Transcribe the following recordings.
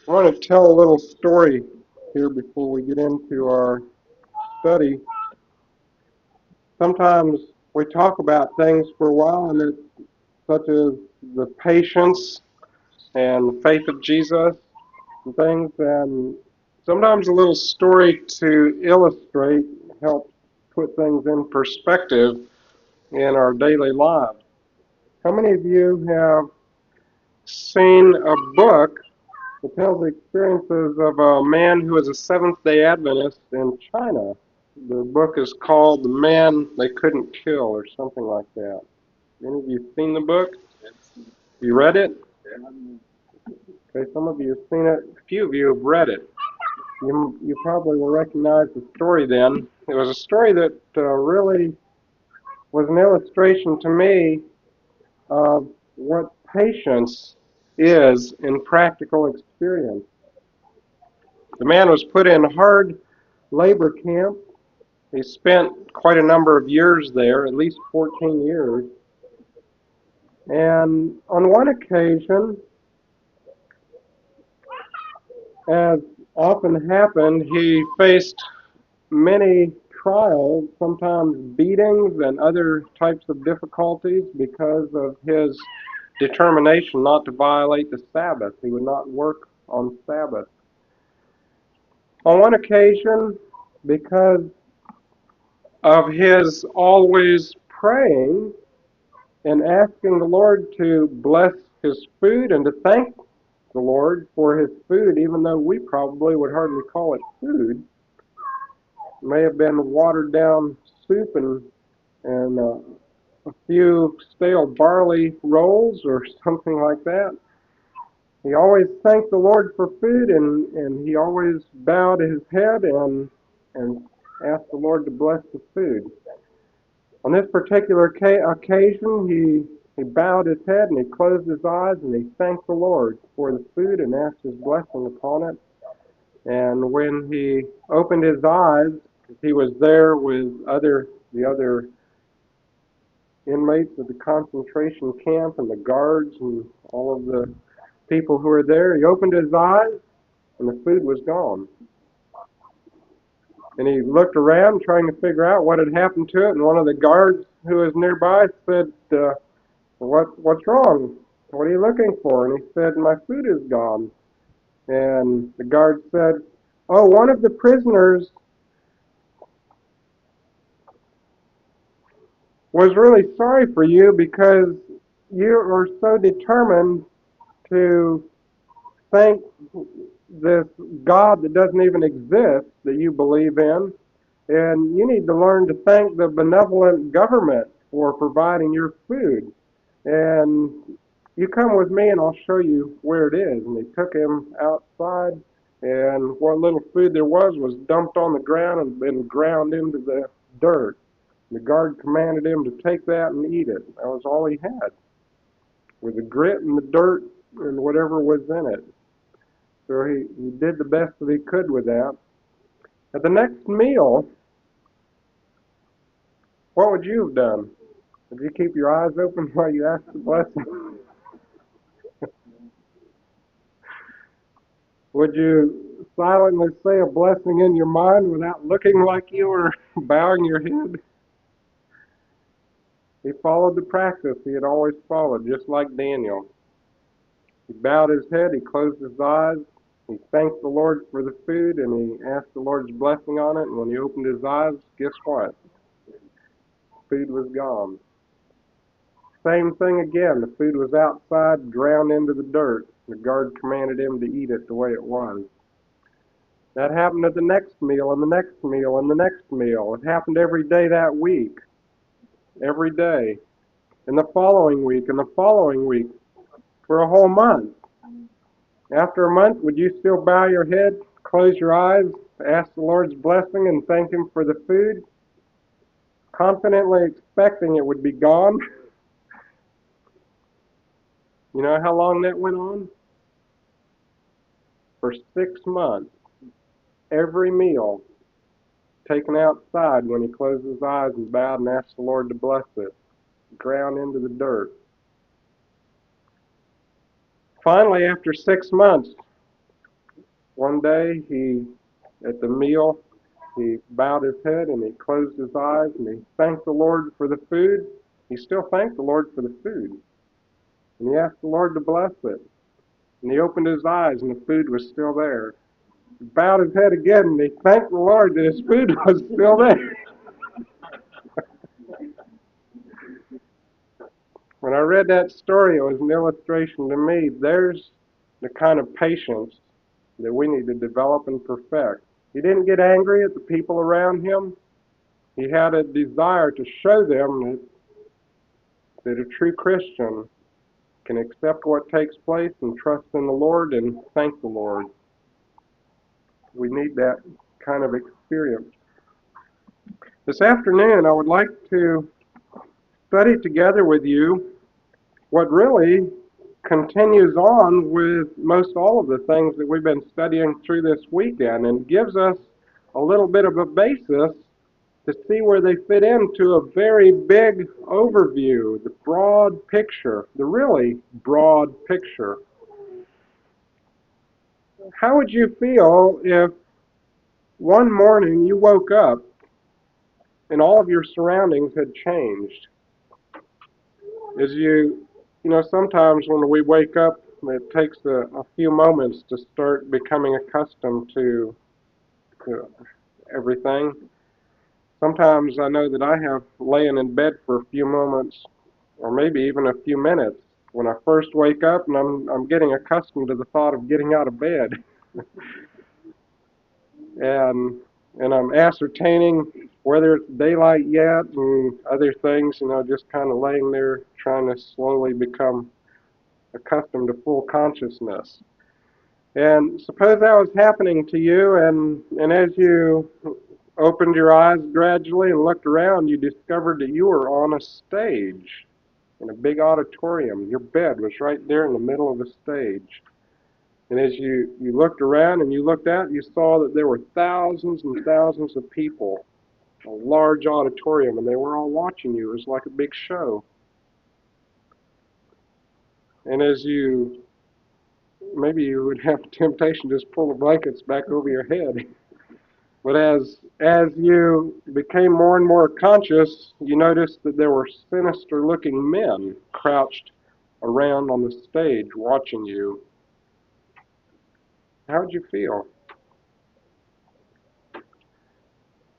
I want to tell a little story here before we get into our study. Sometimes we talk about things for a while, and it's such as the patience and the faith of Jesus and things, and sometimes a little story to illustrate helps put things in perspective in our daily lives. How many of you have seen a book that tells the experiences of a man who was a Seventh-day Adventist in China? The book is called The Man They Couldn't Kill, or something like that. Any of you seen the book? You read it? Okay, some of you have seen it. A few of you have read it. You probably will recognize the story then. It was a story that really was an illustration to me of what patience is in practical experience. The man was put in hard labor camp. He spent quite a number of years there, at least 14 years. And on one occasion, as often happened, he faced many trials, sometimes beatings and other types of difficulties because of his determination not to violate the Sabbath. He would not work on Sabbath. On one occasion, because of his always praying and asking the Lord to bless his food and to thank the Lord for his food, even though we probably would hardly call it food. It may have been watered down soup and a few stale barley rolls or something like that. He always thanked the Lord for food, and he always bowed his head and asked the Lord to bless the food. On this particular occasion, he bowed his head and he closed his eyes and he thanked the Lord for the food and asked his blessing upon it. And when he opened his eyes, he was there with the other inmates of the concentration camp and the guards and all of the people who were there. He opened his eyes and the food was gone. And he looked around trying to figure out what had happened to it, and one of the guards who was nearby said, what's wrong? What are you looking for? And he said, my food is gone. And the guard said, oh, one of the prisoners was really sorry for you because you are so determined to thank this God that doesn't even exist that you believe in, and you need to learn to thank the benevolent government for providing your food. And you come with me and I'll show you where it is. And they took him outside, and what little food there was dumped on the ground and been ground into the dirt. The guard commanded him to take that and eat it. That was all he had, with the grit and the dirt and whatever was in it. So he did the best that he could with that. At the next meal, what would you have done? Would you keep your eyes open while you asked the blessing? Would you silently say a blessing in your mind without looking like you were bowing your head? He followed the practice he had always followed, just like Daniel. He bowed his head, he closed his eyes, he thanked the Lord for the food, and he asked the Lord's blessing on it, and when he opened his eyes, guess what? Food was gone. Same thing again. The food was outside, drowned into the dirt. The guard commanded him to eat it the way it was. That happened at the next meal, and the next meal, and the next meal. It happened every day that week. Every day. And the following week, and the following week. For a whole month. After a month, would you still bow your head, close your eyes, ask the Lord's blessing, and thank Him for the food, confidently expecting it would be gone? You know how long that went on? For 6 months. Every meal taken outside when he closed his eyes and bowed and asked the Lord to bless it, ground into the dirt. Finally, after 6 months, One day, at the meal, he bowed his head and he closed his eyes and he thanked the Lord for the food. He still thanked the Lord for the food. And he asked the Lord to bless it. And he opened his eyes and the food was still there. He bowed his head again and he thanked the Lord that his food was still there. When I read that story, it was an illustration to me. There's the kind of patience that we need to develop and perfect. He didn't get angry at the people around him. He had a desire to show them that a true Christian can accept what takes place and trust in the Lord and thank the Lord. We need that kind of experience. This afternoon, I would like to study together with you what really continues on with most all of the things that we've been studying through this weekend and gives us a little bit of a basis to see where they fit into a very big overview, the broad picture, the really broad picture. How would you feel if one morning you woke up and all of your surroundings had changed? As sometimes when we wake up, it takes a few moments to start becoming accustomed to everything. Sometimes I know that I have lain in bed for a few moments, or maybe even a few minutes, when I first wake up and I'm getting accustomed to the thought of getting out of bed. and I'm ascertaining whether it's daylight yet and other things, just kind of laying there trying to slowly become accustomed to full consciousness. And suppose that was happening to you, and as you opened your eyes gradually and looked around, you discovered that you were on a stage in a big auditorium. Your bed was right there in the middle of the stage. And as you looked around and you looked out, you saw that there were thousands and thousands of people, a large auditorium, and they were all watching you. It was like a big show. And maybe you would have temptation to just pull the blankets back over your head. But as you became more and more conscious, you noticed that there were sinister-looking men crouched around on the stage watching you. How would you feel?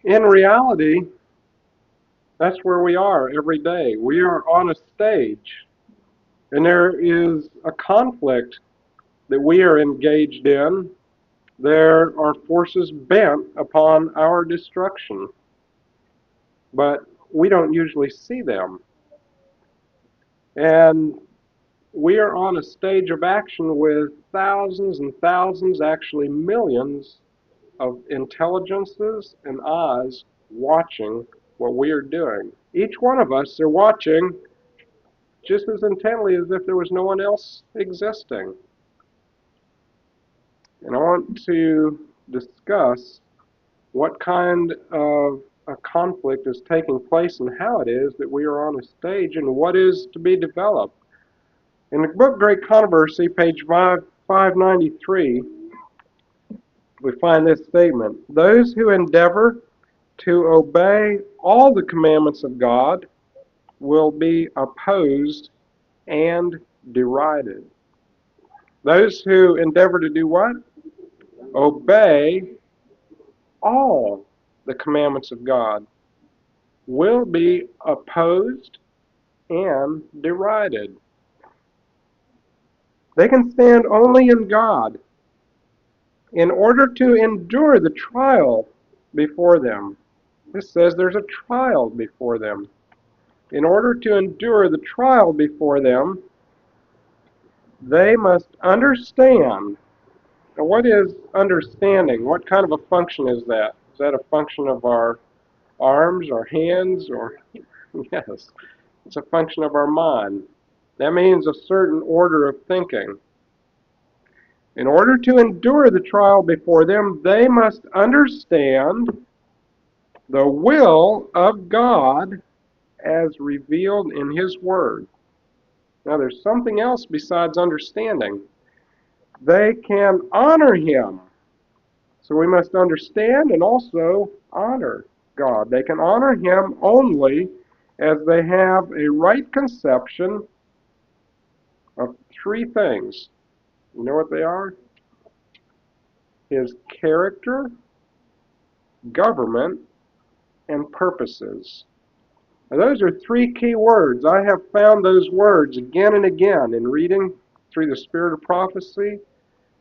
In reality, that's where we are every day. We are on a stage, and there is a conflict that we are engaged in. There are forces bent upon our destruction, but we don't usually see them. And we are on a stage of action with thousands and thousands, actually millions, of intelligences and eyes watching what we are doing. Each one of us are watching just as intently as if there was no one else existing. And I want to discuss what kind of a conflict is taking place and how it is that we are on a stage and what is to be developed. In the book Great Controversy, page 593, we find this statement: those who endeavor to obey all the commandments of God will be opposed and derided. Those who endeavor to do what? Obey all the commandments of God will be opposed and derided. They can stand only in God in order to endure the trial before them. This says there's a trial before them. In order to endure the trial before them, they must understand. Now, what is understanding? What kind of a function is that? Is that a function of our arms, our hands, or yes, it's a function of our mind. That means a certain order of thinking. In order to endure the trial before them, they must understand the will of God as revealed in His Word. Now, there's something else besides understanding. They can honor Him So we must understand and also honor God. They can honor Him only as they have a right conception of three things. You know what they are? His character, government, and purposes. Now, those are three key words. I have found those words again and again in reading through the Spirit of Prophecy.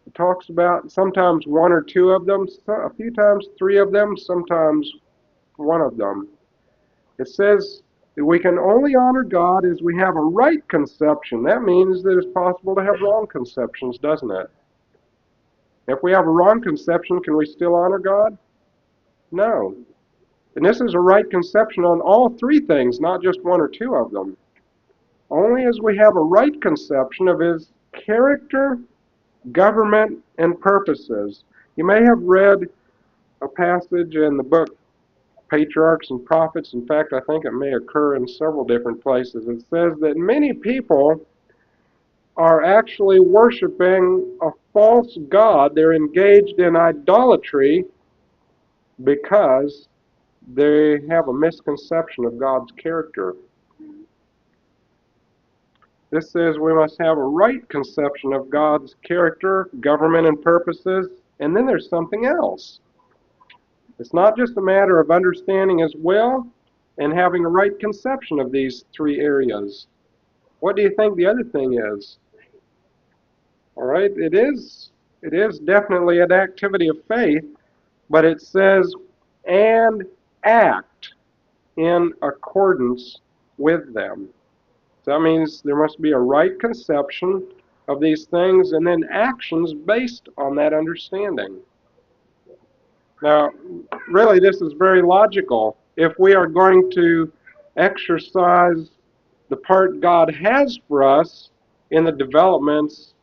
It talks about sometimes one or two of them, a few times three of them, sometimes one of them. It says that we can only honor God as we have a right conception. That means that it's possible to have wrong conceptions, doesn't it? If we have a wrong conception, can we still honor God? No. And this is a right conception on all three things, not just one or two of them. Only as we have a right conception of His character, government, and purposes. You may have read a passage in the book Patriarchs and Prophets. In fact, I think it may occur in several different places. It says that many people are actually worshiping a false god. They're engaged in idolatry because they have a misconception of God's character. This says we must have a right conception of God's character, government, and purposes. And then there's something else. It's not just a matter of understanding His will and having a right conception of these three areas. What do you think the other thing is? All right, it is definitely an activity of faith, but it says, and act in accordance with them. So that means there must be a right conception of these things and then actions based on that understanding. Now, really, this is very logical. If we are going to exercise the part God has for us in the developments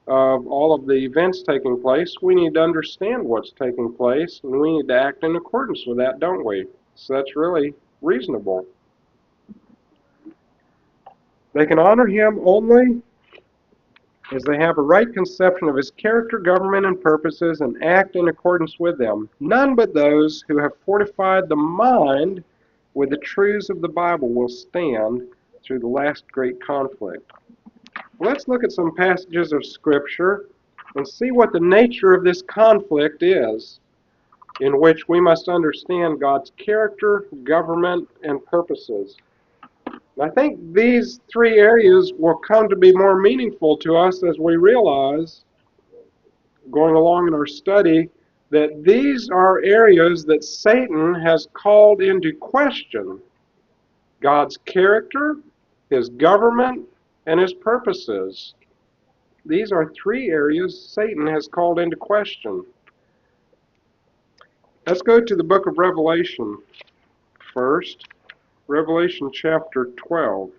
of all of the events taking place, we need to understand what's taking place, and we need to act in accordance with that, don't we? So that's really reasonable. They can honor Him only as they have a right conception of His character, government, and purposes, and act in accordance with them. None but those who have fortified the mind with the truths of the Bible will stand through the last great conflict. Let's look at some passages of Scripture and see what the nature of this conflict is, in which we must understand God's character, government, and purposes. I think these three areas will come to be more meaningful to us as we realize, going along in our study, that these are areas that Satan has called into question: God's character, His government, and His purposes. These are three areas Satan has called into question. Let's go to the book of Revelation first. Revelation chapter 12.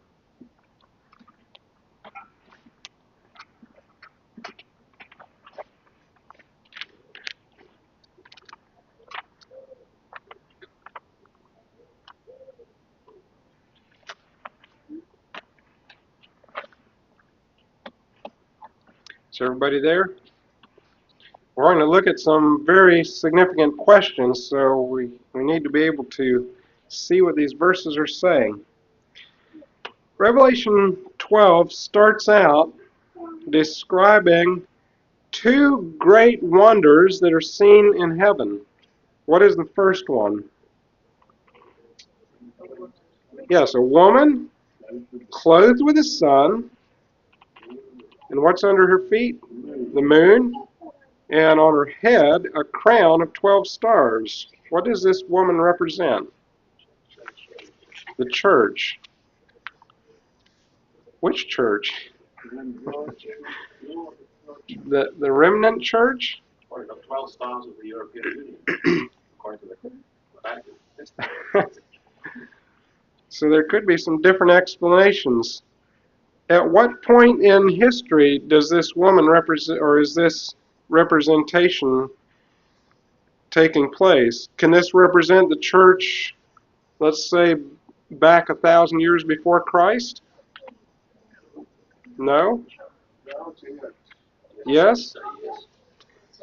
Is everybody there? We're going to look at some very significant questions, so we need to be able to see what these verses are saying. Revelation 12 starts out describing two great wonders that are seen in heaven. What is the first one? Yes, a woman clothed with the sun, and what's under her feet? The moon, and on her head a crown of 12 stars. What does this woman represent? The church. Which church? The remnant church? Or the 12 stars of the European Union, according to the Vatican. So there could be some different explanations. At what point in history does this woman represent, or is this representation taking place? Can this represent the church, let's say, back 1,000 years before Christ? No? Yes?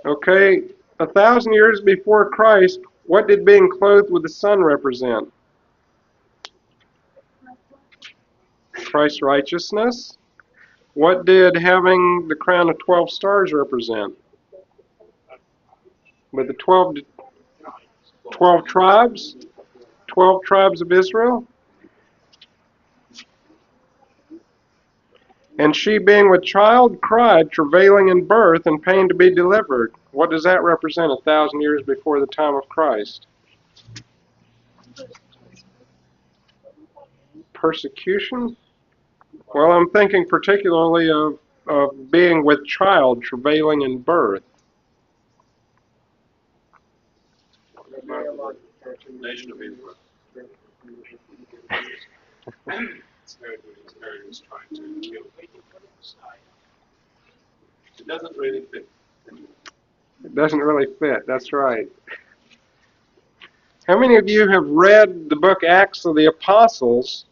Okay. 1,000 years before Christ, what did being clothed with the sun represent? Christ's righteousness. What did having the crown of 12 stars represent? With the 12 tribes? 12 tribes of Israel? And she, being with child, cried, travailing in birth, and pain to be delivered. What does that represent 1,000 years before the time of Christ? Persecution? Well, I'm thinking particularly of being with child, travailing in birth. Nation of Israel. Herod was trying to kill people. It doesn't really fit. It doesn't really fit, that's right. How many of you have read the book Acts of the Apostles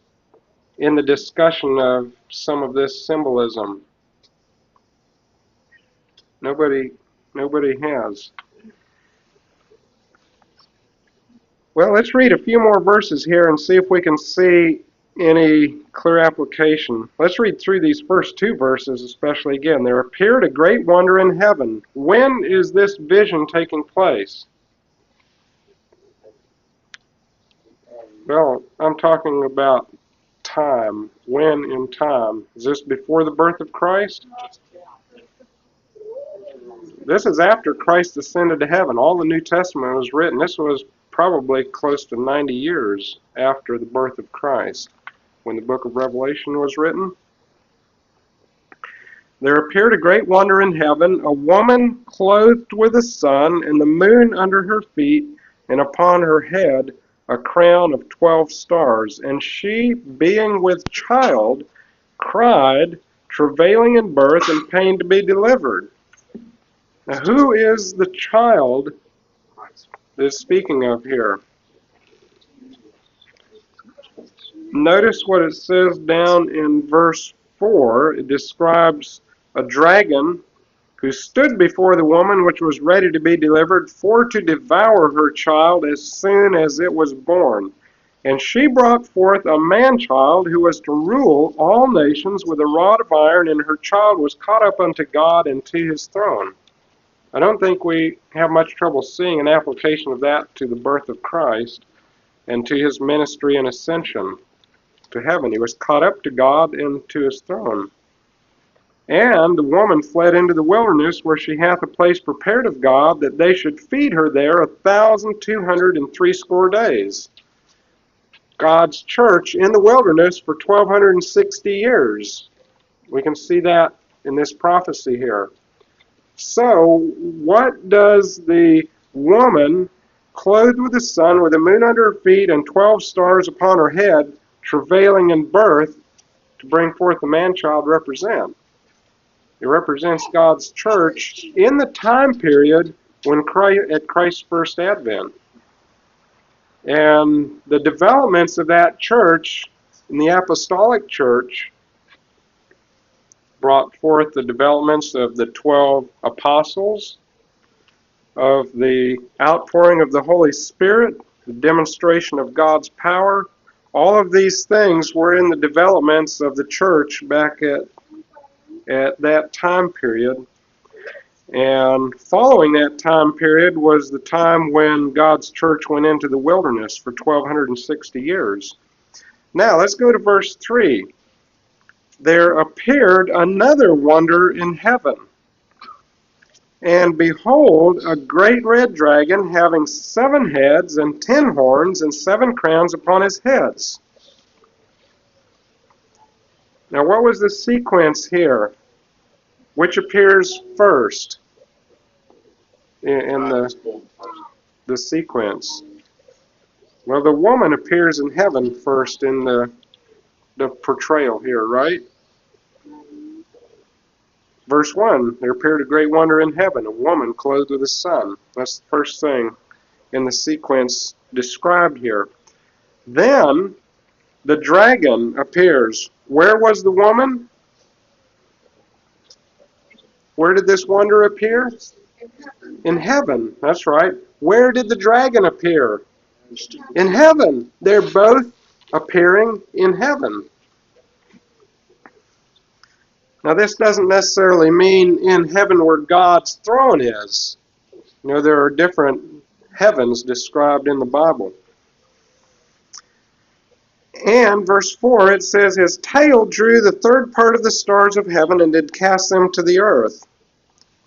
in the discussion of some of this symbolism? Nobody has. Well, let's read a few more verses here and see if we can see any clear application. Let's read through these first two verses especially again. There appeared a great wonder in heaven. When is this vision taking place? Well, I'm talking about time. When in time? Is this before the birth of Christ? This is after Christ ascended to heaven. All the New Testament was written. This was probably close to 90 years after the birth of Christ, when the book of Revelation was written. There appeared a great wonder in heaven, a woman clothed with the sun, and the moon under her feet, and upon her head a crown of 12 stars. And she, being with child, cried, travailing in birth, and pain to be delivered. Now, who is the child that is speaking of here? Notice what it says down in verse 4. It describes a dragon who stood before the woman which was ready to be delivered, for to devour her child as soon as it was born. And she brought forth a man-child who was to rule all nations with a rod of iron, and her child was caught up unto God and to his throne. I don't think we have much trouble seeing an application of that to the birth of Christ and to his ministry and ascension to heaven. He was caught up to God and to his throne. And the woman fled into the wilderness, where she hath a place prepared of God, that they should feed her there 1,260 days. God's church in the wilderness for 1,260 years. We can see that in this prophecy here. So, what does the woman, clothed with the sun, with the moon under her feet, and 12 stars upon her head, travailing in birth, to bring forth the man-child, represent? It represents God's church in the time period when at Christ's first advent. And the developments of that church in the apostolic church brought forth the developments of the 12 apostles, of the outpouring of the Holy Spirit, the demonstration of God's power. All of these things were in the developments of the church back at that time period. And following that time period was the time when God's church went into the wilderness for 1,260 years. Now, let's go to verse 3. There appeared another wonder in heaven. And behold, a great red dragon, having 7 heads and 10 horns and 7 crowns upon his heads. Now, what was the sequence here? Which appears first in the sequence? Well, the woman appears in heaven first in the portrayal here, right? Verse 1, there appeared a great wonder in heaven, a woman clothed with the sun. That's the first thing in the sequence described here. Then the dragon appears. Where was the woman? Where did this wonder appear? In heaven, that's right. Where did the dragon appear? In heaven. They're both appearing in heaven. Now, this doesn't necessarily mean in heaven where God's throne is. You know, there are different heavens described in the Bible. And verse 4, it says, his tail drew the third part of the stars of heaven and did cast them to the earth.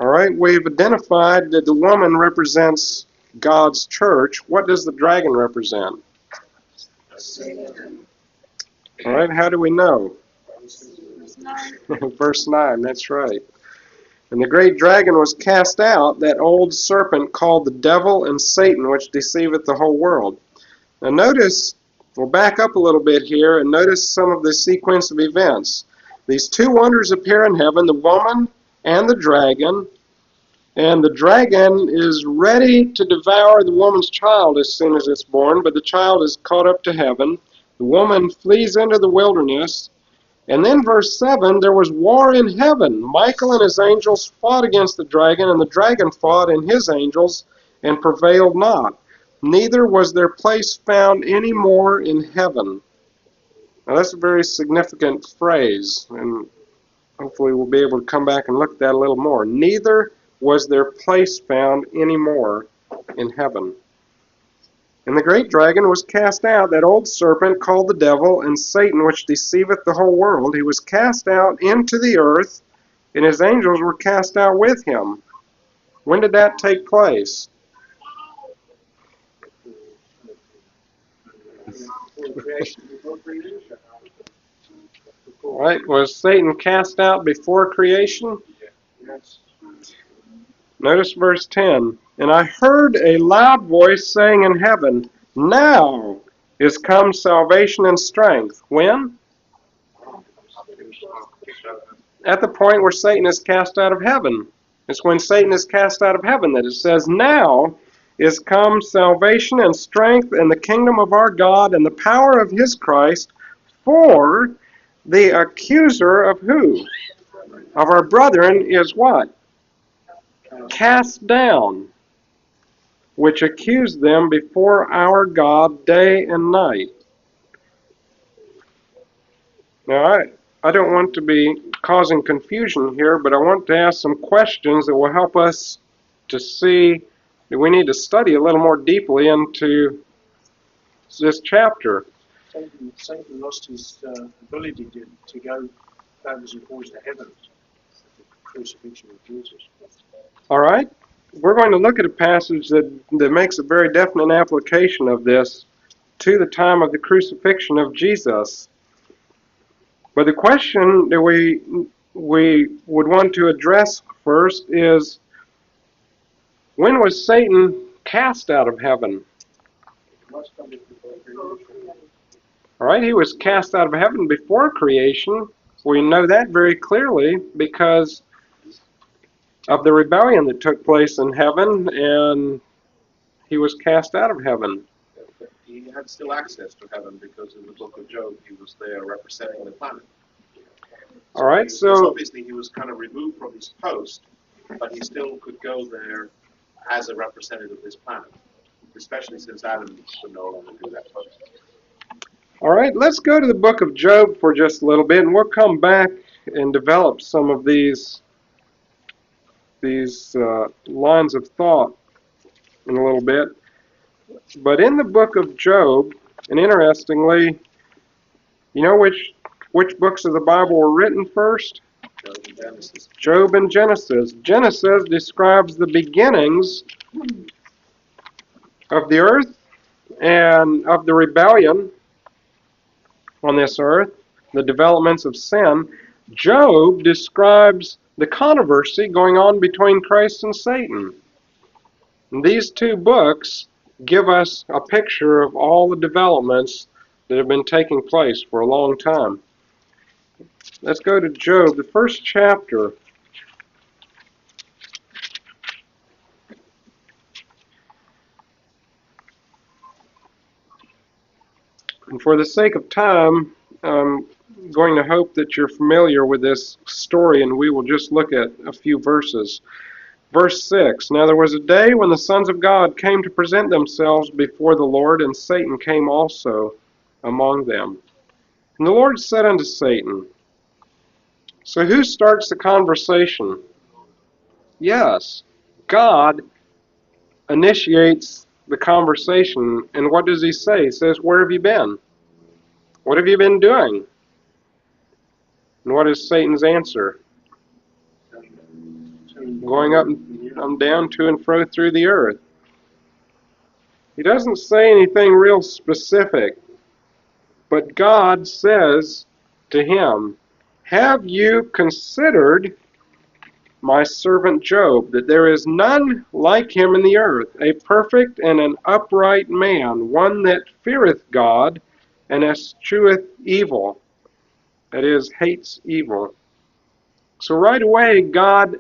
All right, we've identified that the woman represents God's church. What does the dragon represent? All right, how do we know? Verse 9, that's right. And the great dragon was cast out, that old serpent called the devil and Satan, which deceiveth the whole world. Now notice, we'll back up a little bit here and notice some of the sequence of events. These two wonders appear in heaven, the woman and the dragon is ready to devour the woman's child as soon as it's born, but the child is caught up to heaven. The woman flees into the wilderness. And then verse 7, there was war in heaven. Michael and his angels fought against the dragon, and the dragon fought and his angels, and prevailed not. Neither was their place found any more in heaven. Now that's a very significant phrase, and hopefully we'll be able to come back and look at that a little more. Neither was their place found any more in heaven. And the great dragon was cast out, that old serpent called the devil and Satan, which deceiveth the whole world. He was cast out into the earth, and his angels were cast out with him. When did that take place? All right, was Satan cast out before creation? Notice verse 10. And I heard a loud voice saying in heaven, now is come salvation and strength. When? At the point where Satan is cast out of heaven. It's when Satan is cast out of heaven that it says, now is come salvation and strength and the kingdom of our God and the power of his Christ, for the accuser of who? Of our brethren is what? Cast down, which accused them before our God day and night. Now, I don't want to be causing confusion here, but I want to ask some questions that will help us to see that we need to study a little more deeply into this chapter. Satan lost his ability to go backwards and forwards to heaven. The crucifixion of Jesus. All right? We're going to look at a passage that makes a very definite application of this to the time of the crucifixion of Jesus. But the question that we would want to address first is, when was Satan cast out of heaven? All right, he was cast out of heaven before creation. We know that very clearly because of the rebellion that took place in heaven, and he was cast out of heaven. He had still access to heaven because in the book of Job he was there representing the planet. All right, so obviously he was kind of removed from his post, but he still could go there as a representative of this planet, especially since Adam could no longer do that post. All right, let's go to the book of Job for just a little bit, and we'll come back and develop some of these lines of thought in a little bit. But in the book of Job, and interestingly, you know which books of the Bible were written first? Job and Genesis. Job and Genesis. Genesis describes the beginnings of the earth and of the rebellion on this earth, the developments of sin. Job describes the controversy going on between Christ and Satan. And these two books give us a picture of all the developments that have been taking place for a long time. Let's go to Job, the first chapter. And for the sake of time, I'm going to hope that you're familiar with this story, and we will just look at a few verses. Verse 6, Now there was a day when the sons of God came to present themselves before the Lord, and Satan came also among them. And the Lord said unto Satan, So who starts the conversation? Yes, God initiates the conversation. And what does he say? He says, Where have you been? What have you been doing? And what is Satan's answer? Going up and down to and fro through the earth. He doesn't say anything real specific, but God says to him, Have you considered my servant Job, that there is none like him in the earth, a perfect and an upright man, one that feareth God and escheweth evil, that is, hates evil. So right away, God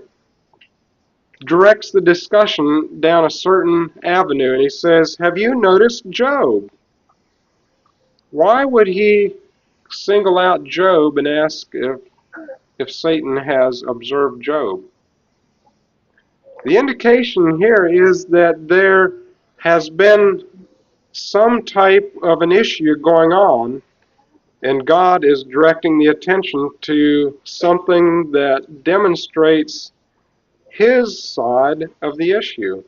directs the discussion down a certain avenue, and he says, Have you noticed Job? Why would he single out Job and ask if Satan has observed Job? The indication here is that there has been some type of an issue going on, and God is directing the attention to something that demonstrates his side of the issue.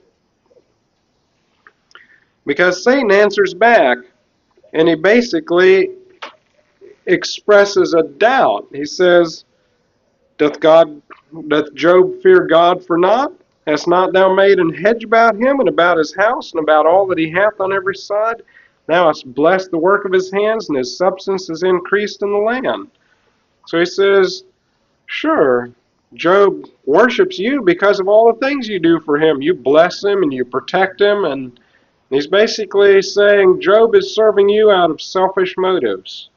Because Satan answers back, and he basically expresses a doubt. He says, Doth Job fear God for naught? Hast not thou made an hedge about him, and about his house, and about all that he hath on every side? Thou hast blessed the work of his hands, and his substance is increased in the land. So he says, Sure, Job worships you because of all the things you do for him. You bless him and you protect him, and he's basically saying Job is serving you out of selfish motives.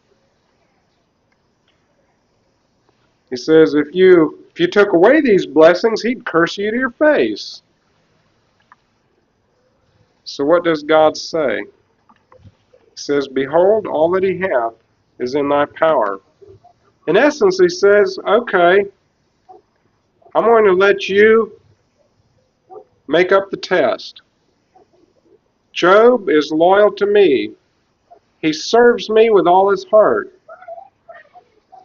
He says if you took away these blessings, he'd curse you to your face. So what does God say? He says, Behold, all that he hath is in thy power. In essence, he says, okay, I'm going to let you make up the test. Job is loyal to me. He serves me with all his heart.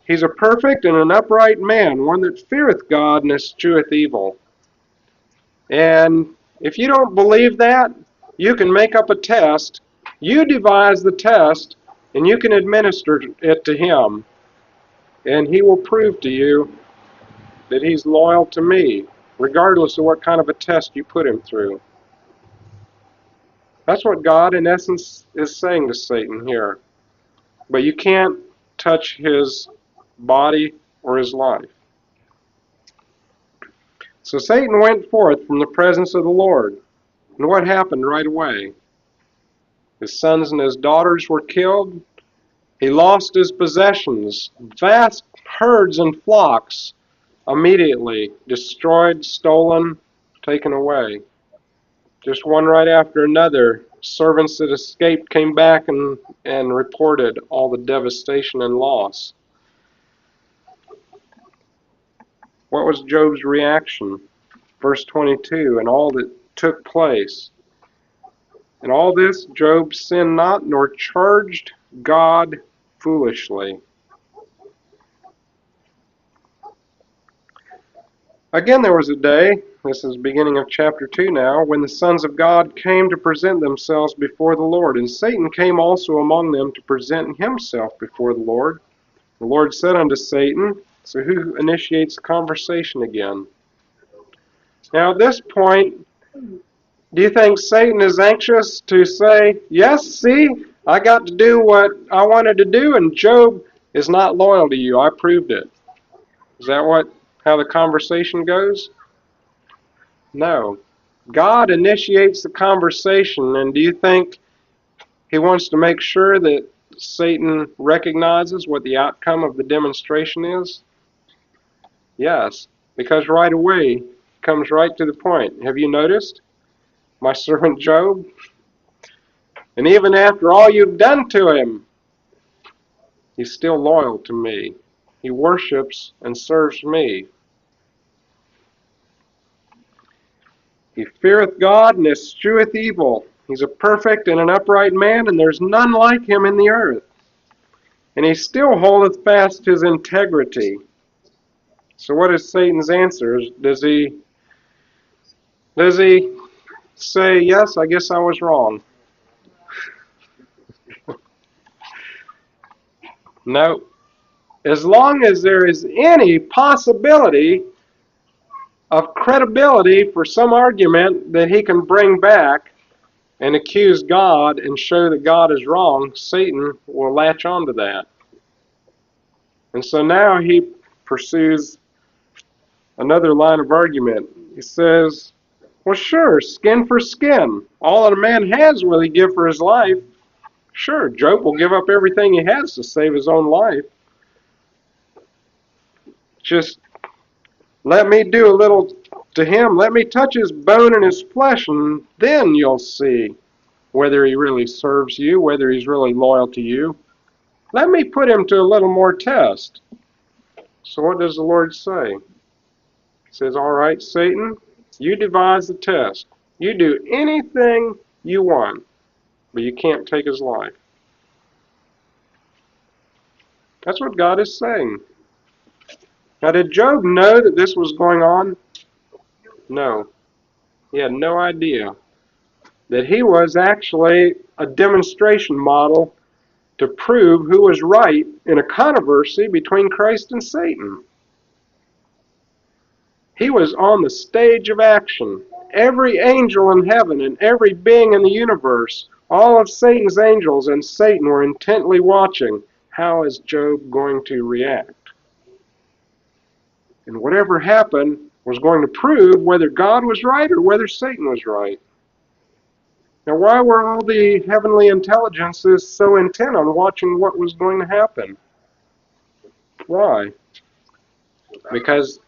He's a perfect and an upright man, one that feareth God and escheweth evil. And if you don't believe that, you can make up a test. You devise the test, and you can administer it to him. And he will prove to you that he's loyal to me, regardless of what kind of a test you put him through. That's what God, in essence, is saying to Satan here. But you can't touch his body or his life. So Satan went forth from the presence of the Lord. And what happened right away? His sons and his daughters were killed. He lost his possessions, vast herds and flocks, immediately destroyed, stolen, taken away. Just one right after another, servants that escaped came back and reported all the devastation and loss. What was Job's reaction? Verse 22, and all that took place. In all this, Job sinned not, nor charged God foolishly. Again, there was a day, this is beginning of chapter 2 now, when the sons of God came to present themselves before the Lord. And Satan came also among them to present himself before the Lord. The Lord said unto Satan, so who initiates the conversation again? Now at this point, do you think Satan is anxious to say, yes, see, I got to do what I wanted to do, and Job is not loyal to you. I proved it. Is that how the conversation goes? No. God initiates the conversation, and do you think he wants to make sure that Satan recognizes what the outcome of the demonstration is? Yes, because right away, he comes right to the point. Have you noticed my servant Job? And even after all you've done to him, he's still loyal to me. He worships and serves me. He feareth God and escheweth evil. He's a perfect and an upright man, and there's none like him in the earth. And he still holdeth fast his integrity. So what is Satan's answer? Does he say, yes, I guess I was wrong? No. As long as there is any possibility of credibility for some argument that he can bring back and accuse God and show that God is wrong, Satan will latch onto that. And so now he pursues another line of argument. He says, well, sure, skin for skin. All that a man has will he give for his life. Sure, Job will give up everything he has to save his own life. Just let me do a little to him. Let me touch his bone and his flesh, and then you'll see whether he really serves you, whether he's really loyal to you. Let me put him to a little more test. So what does the Lord say? He says, all right, Satan, you devise the test. You do anything you want, but you can't take his life. That's what God is saying. Now, did Job know that this was going on? No. He had no idea that he was actually a demonstration model to prove who was right in a controversy between Christ and Satan. He was on the stage of action. Every angel in heaven and every being in the universe, all of Satan's angels and Satan were intently watching. How is Job going to react? And whatever happened was going to prove whether God was right or whether Satan was right. Now, why were all the heavenly intelligences so intent on watching what was going to happen? Why? Because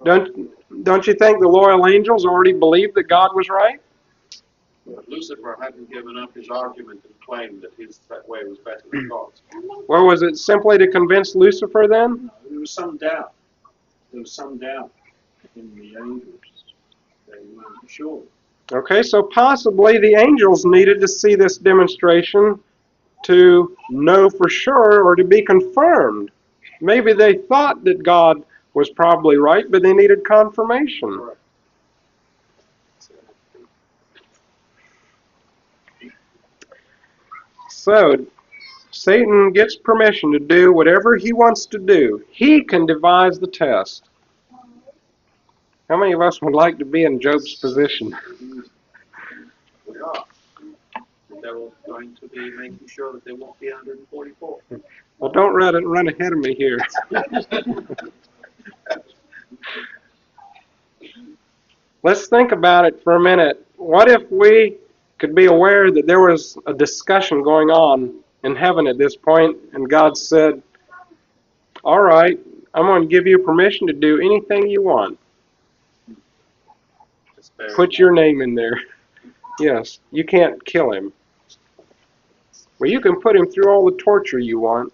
don't you think the loyal angels already believed that God was right? But Lucifer hadn't given up his argument and claimed that his way was better than God's. Well, was it simply to convince Lucifer then? No, there was some doubt. There was some doubt in the angels. They weren't sure. Okay, so possibly the angels needed to see this demonstration to know for sure or to be confirmed. Maybe they thought that God was probably right, but they needed confirmation. Correct. So, Satan gets permission to do whatever he wants to do. He can devise the test. How many of us would like to be in Job's position? We are. The devil's going to be making sure that there won't be 144. Well, don't run ahead of me here. Let's think about it for a minute. What if we could be aware that there was a discussion going on in heaven at this point, and God said, all right, I'm going to give you permission to do anything you want. Put your name in there. Yes, you can't kill him. Well, you can put him through all the torture you want.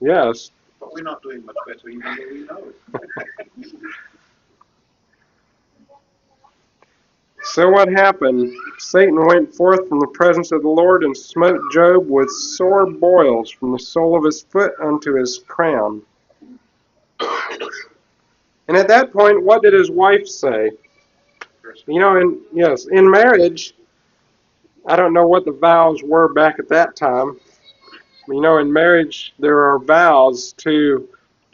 Yes. But we're not doing much better even though we know it. So what happened? Satan went forth from the presence of the Lord and smote Job with sore boils from the sole of his foot unto his crown. And at that point, what did his wife say? You know, in marriage, I don't know what the vows were back at that time. You know, in marriage, there are vows to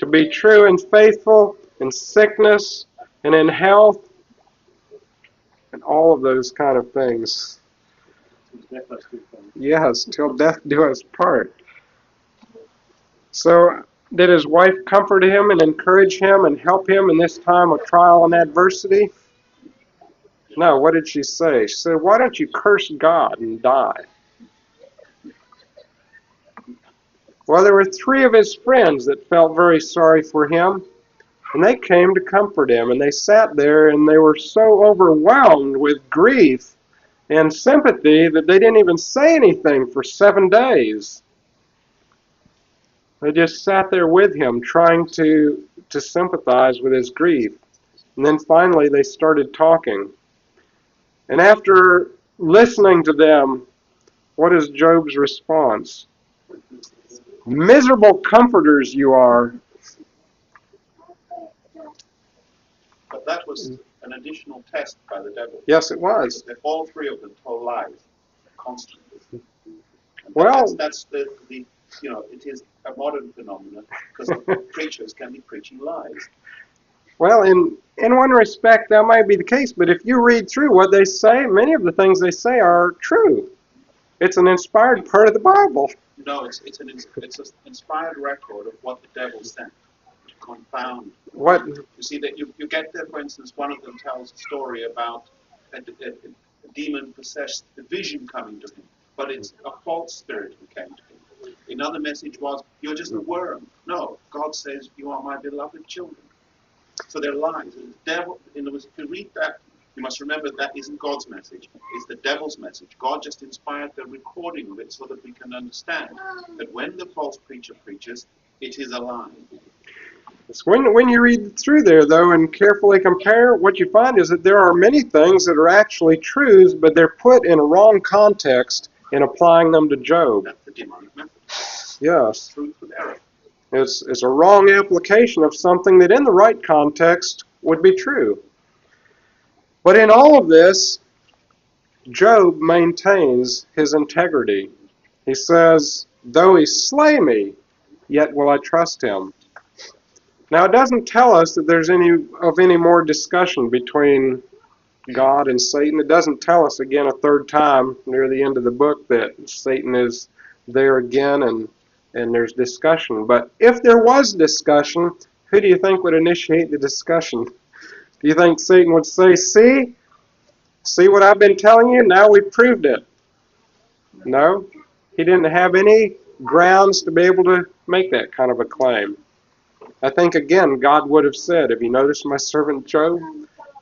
be true and faithful in sickness and in health and all of those kind of things. Yes, till death do us part. So, did his wife comfort him and encourage him and help him in this time of trial and adversity? No, what did she say? She said, why don't you curse God and die? Well, there were 3 of his friends that felt very sorry for him, and they came to comfort him, and they sat there, and they were so overwhelmed with grief and sympathy that they didn't even say anything for 7 days. They just sat there with him, trying to sympathize with his grief. And then finally they started talking. And after listening to them, what is Job's response? Miserable comforters you are. But that was an additional test by the devil. Yes, it was. That all three of them told lies constantly. And Well, that's the it is a modern phenomenon because preachers can be preaching lies. well, in one respect that might be the case, but if you read through what they say, many of the things they say are true. It's an inspired part of the Bible. No, it's an inspired record of what the devil sent to confound. What? You see that you get there, for instance, one of them tells a story about a demon-possessed vision coming to him, but it's a false spirit who came to him. Another message was, you're just a worm. No, God says, you are my beloved children. So they're lies. And the devil, in other words, if you read that, you must remember that isn't God's message. It's the devil's message. God just inspired the recording of it so that we can understand that when the false preacher preaches, it is a lie. When you read through there, though, and carefully compare, what you find is that there are many things that are actually truths, but they're put in a wrong context in applying them to Job. That's the demonic method. Yes. Truth with error. It's a wrong application of something that in the right context would be true. But in all of this, Job maintains his integrity. He says, though he slay me, yet will I trust him. Now, it doesn't tell us that there's any more discussion between God and Satan. It doesn't tell us again a third time near the end of the book that Satan is there again and there's discussion. But if there was discussion, who do you think would initiate the discussion? Do you think Satan would say, see what I've been telling you? Now we've proved it. No, he didn't have any grounds to be able to make that kind of a claim. I think, again, God would have said, have you noticed my servant Job?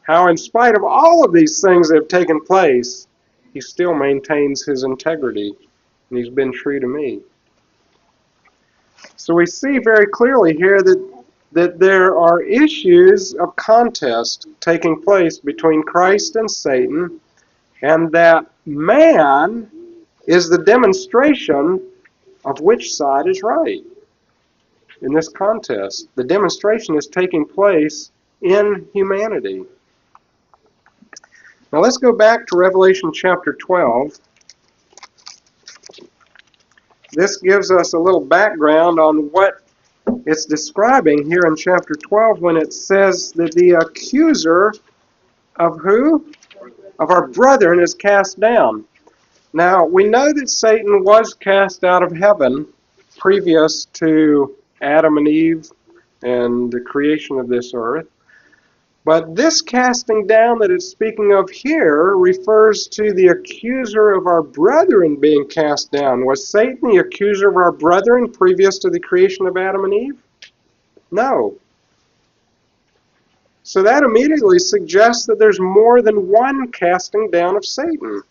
How in spite of all of these things that have taken place, he still maintains his integrity, and he's been true to me. So we see very clearly here that there are issues of contest taking place between Christ and Satan, and that man is the demonstration of which side is right. In this contest, the demonstration is taking place in humanity. Now let's go back to Revelation chapter 12. This gives us a little background on what it's describing here in chapter 12 when it says that the accuser of who? Of our brethren is cast down. Now, we know that Satan was cast out of heaven previous to Adam and Eve and the creation of this earth. But this casting down that it's speaking of here refers to the accuser of our brethren being cast down. Was Satan the accuser of our brethren previous to the creation of Adam and Eve? No. So that immediately suggests that there's more than one casting down of Satan.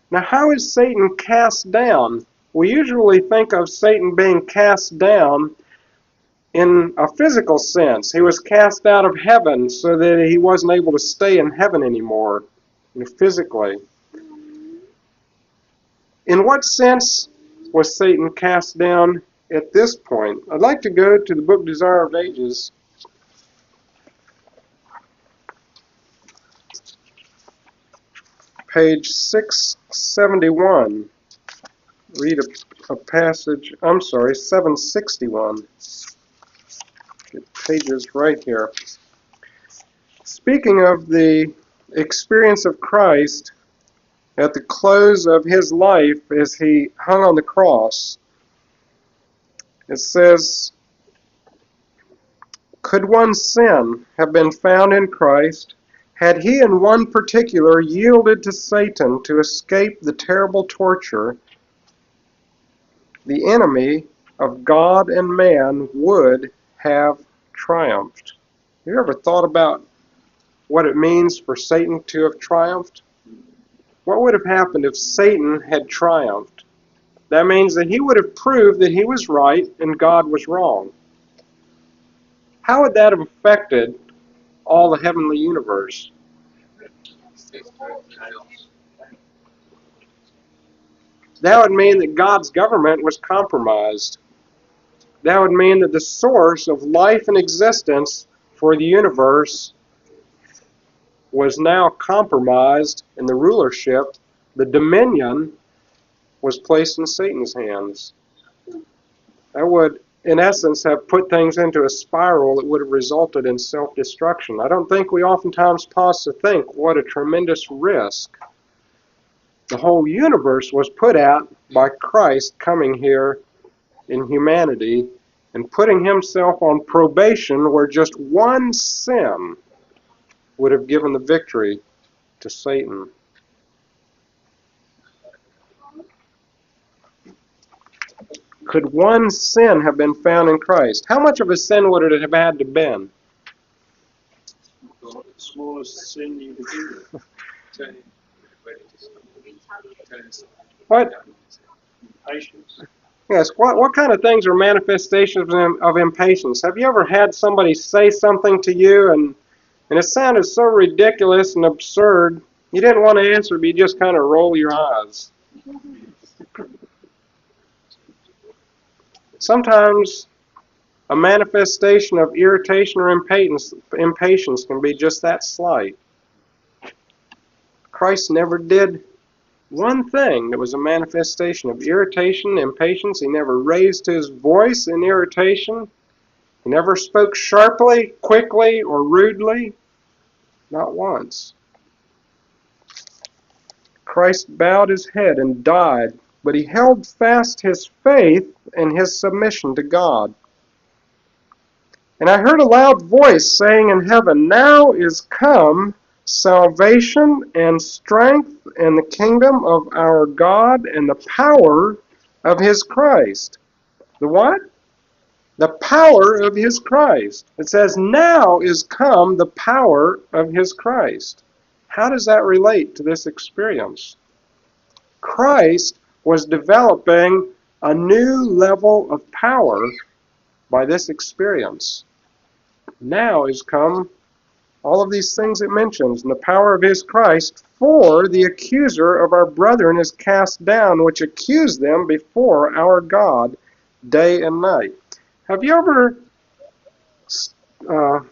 Now, how is Satan cast down? We usually think of Satan being cast down in a physical sense. He was cast out of heaven so that he wasn't able to stay in heaven anymore, physically. In what sense was Satan cast down at this point? I'd like to go to the book Desire of Ages. Page 671. Read a passage, 761. Get pages right here. Speaking of the experience of Christ at the close of his life as he hung on the cross, it says, could one sin have been found in Christ had he in one particular yielded to Satan to escape the terrible torture? The enemy of God and man would have triumphed. Have you ever thought about what it means for Satan to have triumphed? what would have happened if Satan had triumphed? That means that he would have proved that he was right and God was wrong. How would that have affected all the heavenly universe? That would mean that God's government was compromised. That would mean that the source of life and existence for the universe was now compromised, and the rulership, the dominion, was placed in Satan's hands. That would, in essence, have put things into a spiral that would have resulted in self-destruction. I don't think we oftentimes pause to think what a tremendous risk the whole universe was put at by Christ coming here in humanity and putting himself on probation where just one sin would have given the victory to Satan. Could one sin have been found in Christ? How much of a sin would it have had to have been? The smallest sin you could do. What? Patience. Yes, what kind of things are manifestations of impatience? Have you ever had somebody say something to you and it sounded so ridiculous and absurd, you didn't want to answer, but you just kind of roll your eyes? Sometimes a manifestation of irritation or impatience can be just that slight. Christ never did one thing that was a manifestation of irritation, impatience. He never raised his voice in irritation. He never spoke sharply, quickly, or rudely. Not once. Christ bowed his head and died, but he held fast his faith and his submission to God. And I heard a loud voice saying in heaven, "Now is come salvation and strength and the kingdom of our God and the power of his Christ." The what? The power of his Christ. It says, "Now is come the power of his Christ." How does that relate to this experience? Christ was developing a new level of power by this experience. Now is come all of these things it mentions, and the power of his Christ, for the accuser of our brethren is cast down, which accused them before our God day and night. Have you ever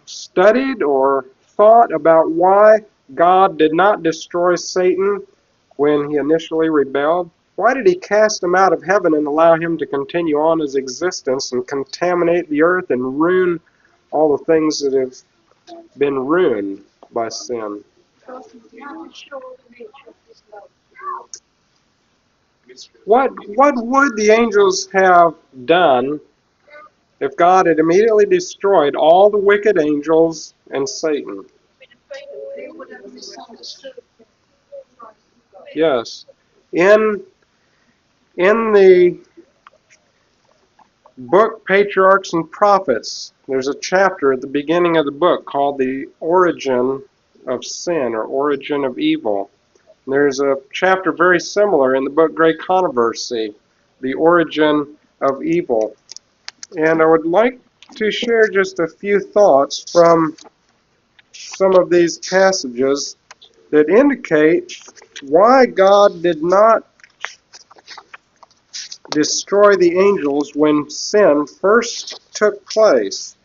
studied or thought about why God did not destroy Satan when he initially rebelled? Why did he cast him out of heaven and allow him to continue on his existence and contaminate the earth and ruin all the things that have been ruined by sin? What would the angels have done if God had immediately destroyed all the wicked angels and Satan? Yes. In the book Patriarchs and Prophets, there's a chapter at the beginning of the book called The Origin of Sin or Origin of Evil. And there's a chapter very similar in the book Great Controversy, The Origin of Evil. And I would like to share just a few thoughts from some of these passages that indicate why God did not destroy the angels when sin first took place.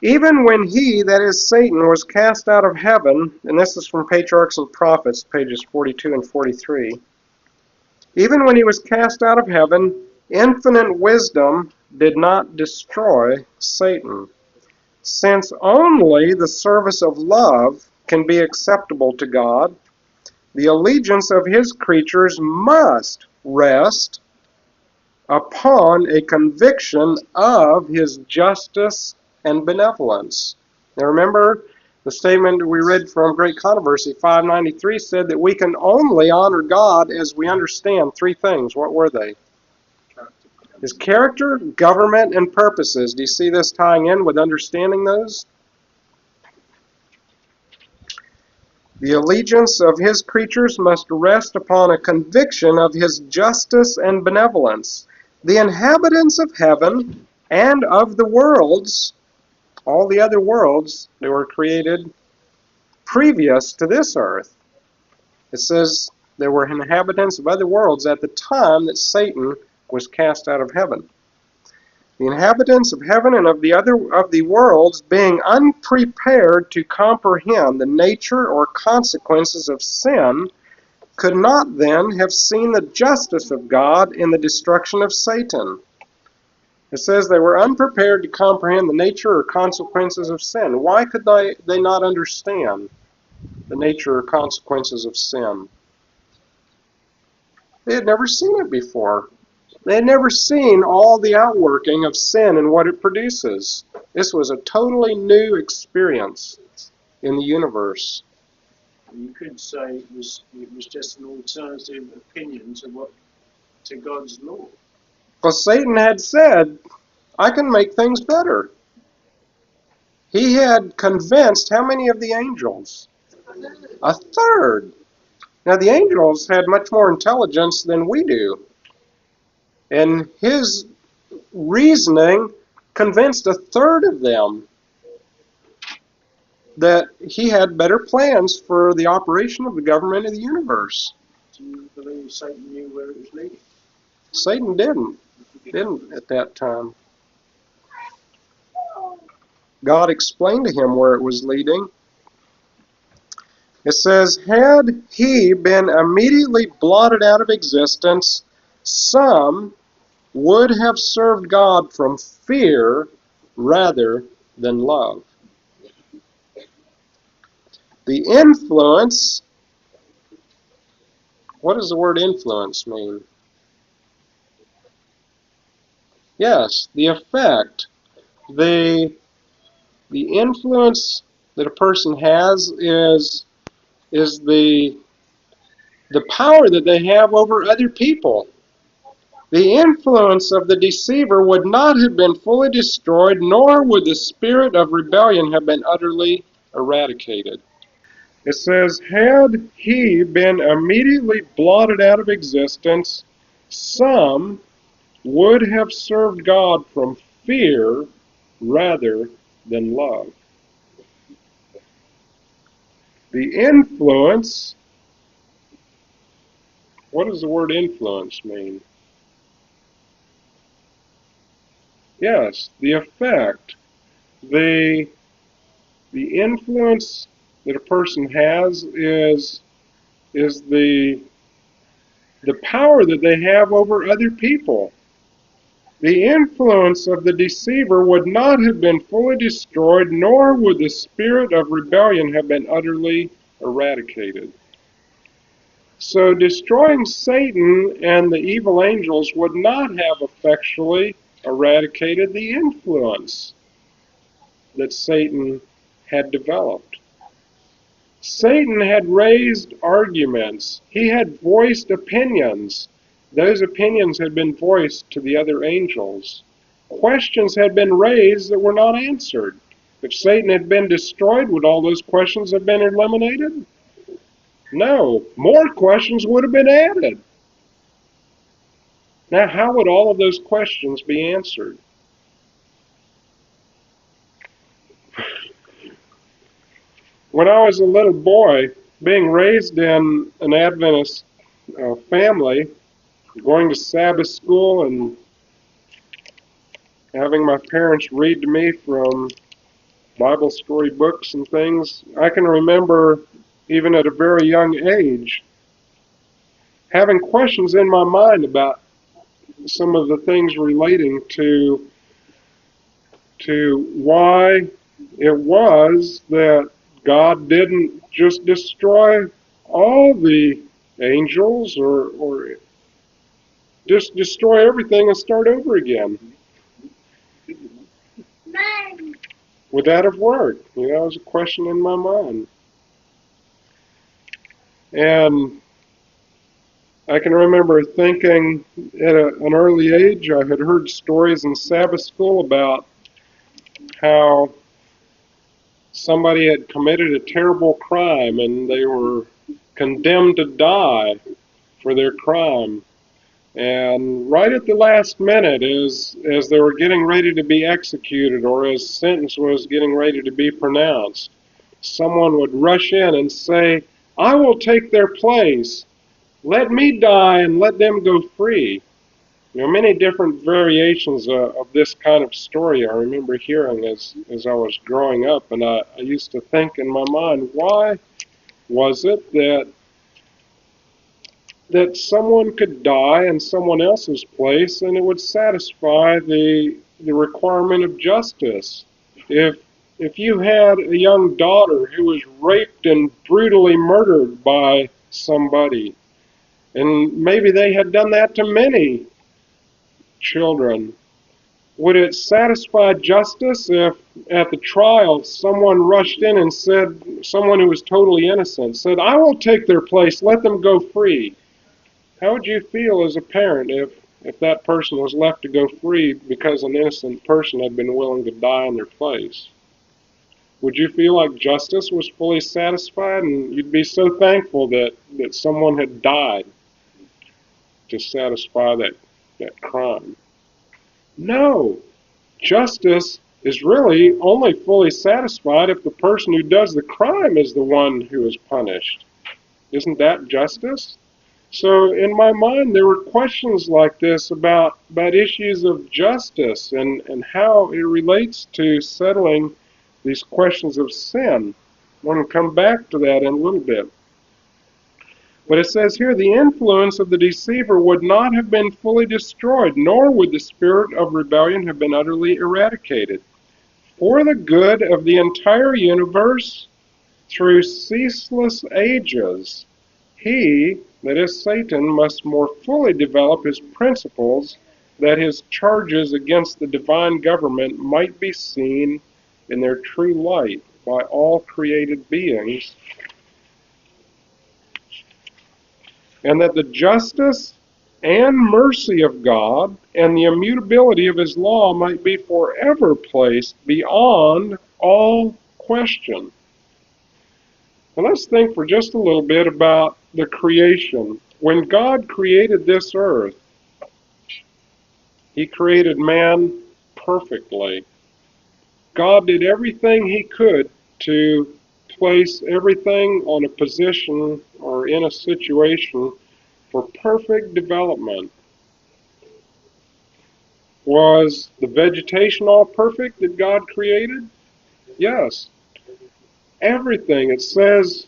Even when he, that is Satan, was cast out of heaven, and this is from Patriarchs and Prophets, pages 42 and 43, even when he was cast out of heaven, infinite wisdom did not destroy Satan, since only the service of love can be acceptable to God. The allegiance of his creatures must rest upon a conviction of his justice and benevolence. Now remember, the statement we read from Great Controversy 593 said that we can only honor God as we understand three things. What were they? His character, government, and purposes. Do you see this tying in with understanding those? The allegiance of his creatures must rest upon a conviction of his justice and benevolence. The inhabitants of heaven and of the worlds, all the other worlds, they were created previous to this earth. It says there were inhabitants of other worlds at the time that Satan was cast out of heaven. The inhabitants of heaven and of the worlds, being unprepared to comprehend the nature or consequences of sin, could not then have seen the justice of God in the destruction of Satan. It says they were unprepared to comprehend the nature or consequences of sin. Why could they not understand the nature or consequences of sin? They had never seen it before. They had never seen all the outworking of sin and what it produces. This was a totally new experience in the universe. You could say it was just an alternative opinion to God's law. Because Satan had said, I can make things better. He had convinced how many of the angels? A third. Now the angels had much more intelligence than we do. And his reasoning convinced a third of them that he had better plans for the operation of the government of the universe. Do you believe Satan knew where it was leading? Satan didn't at that time. God explained to him where it was leading. It says, had he been immediately blotted out of existence, some would have served God from fear rather than love. The influence, what does the word influence mean? Yes, the effect, the influence that a person has is the power that they have over other people. The influence of the deceiver would not have been fully destroyed, nor would the spirit of rebellion have been utterly eradicated. It says, had he been immediately blotted out of existence, some would have served God from fear rather than love. The influence, what does the word influence mean? Yes, the effect, the influence that a person has is the power that they have over other people. The influence of the deceiver would not have been fully destroyed, nor would the spirit of rebellion have been utterly eradicated. So destroying Satan and the evil angels would not have effectually eradicated the influence that Satan had developed. Satan had raised arguments. He had voiced opinions. Those opinions had been voiced to the other angels. Questions had been raised that were not answered. If Satan had been destroyed, would all those questions have been eliminated? No. More questions would have been added. Now, how would all of those questions be answered? When I was a little boy, being raised in an Adventist family, going to Sabbath school and having my parents read to me from Bible story books and things, I can remember, even at a very young age, having questions in my mind about some of the things relating to why it was that God didn't just destroy all the angels or just destroy everything and start over again. Would that have worked? You know, that was a question in my mind. And I can remember thinking at an early age, I had heard stories in Sabbath school about how somebody had committed a terrible crime and they were condemned to die for their crime. And right at the last minute, as they were getting ready to be executed or as sentence was getting ready to be pronounced, someone would rush in and say, "I will take their place. Let me die and let them go free." Many different variations of this kind of story I remember hearing as I was growing up, and I used to think in my mind, why was it that someone could die in someone else's place and it would satisfy the requirement of justice? If you had a young daughter who was raped and brutally murdered by somebody, and maybe they had done that to many children, would it satisfy justice if at the trial someone rushed in and said, someone who was totally innocent, said, "I will take their place, let them go free"? How would you feel as a parent if that person was left to go free because an innocent person had been willing to die in their place? Would you feel like justice was fully satisfied and you'd be so thankful that someone had died to satisfy that crime? No. Justice is really only fully satisfied if the person who does the crime is the one who is punished. Isn't that justice? So in my mind, there were questions like this about issues of justice and how it relates to settling these questions of sin. I want to come back to that in a little bit. But it says here, the influence of the deceiver would not have been fully destroyed, nor would the spirit of rebellion have been utterly eradicated. For the good of the entire universe, through ceaseless ages, he, that is Satan, must more fully develop his principles, that his charges against the divine government might be seen in their true light by all created beings, and that the justice and mercy of God and the immutability of his law might be forever placed beyond all question. And let's think for just a little bit about the creation. When God created this earth, he created man perfectly. God did everything he could to place everything on a position or in a situation for perfect development. Was the vegetation all perfect that God created? Yes. Everything. It says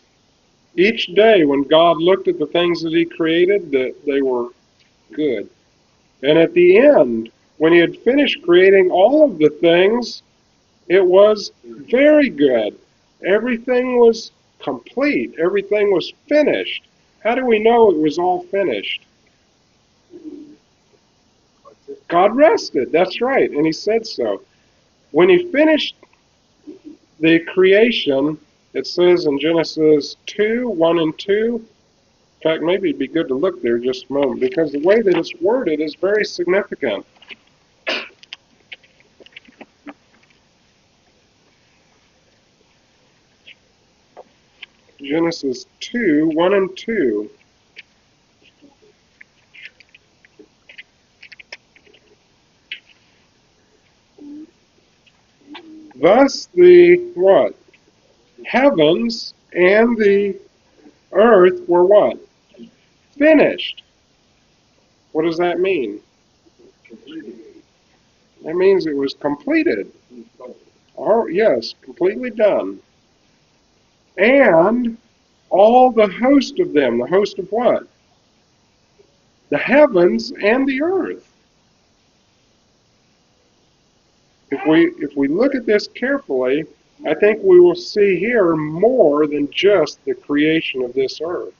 each day when God looked at the things that he created, that they were good. And at the end, when he had finished creating all of the things, it was very good. Everything was complete. Everything was finished. How do we know it was all finished? God rested. That's right. And he said so. When he finished the creation, it says in Genesis 2, 1 and 2, in fact, maybe it'd be good to look there just a moment, because the way that it's worded is very significant. Genesis 2, 1 and 2. Thus the, what? Heavens and the earth were what? Finished. What does that mean? That means it was completed. Oh, yes, completely done. And all the host of them, the host of what? The heavens and the earth. If we look at this carefully, I think we will see here more than just the creation of this earth.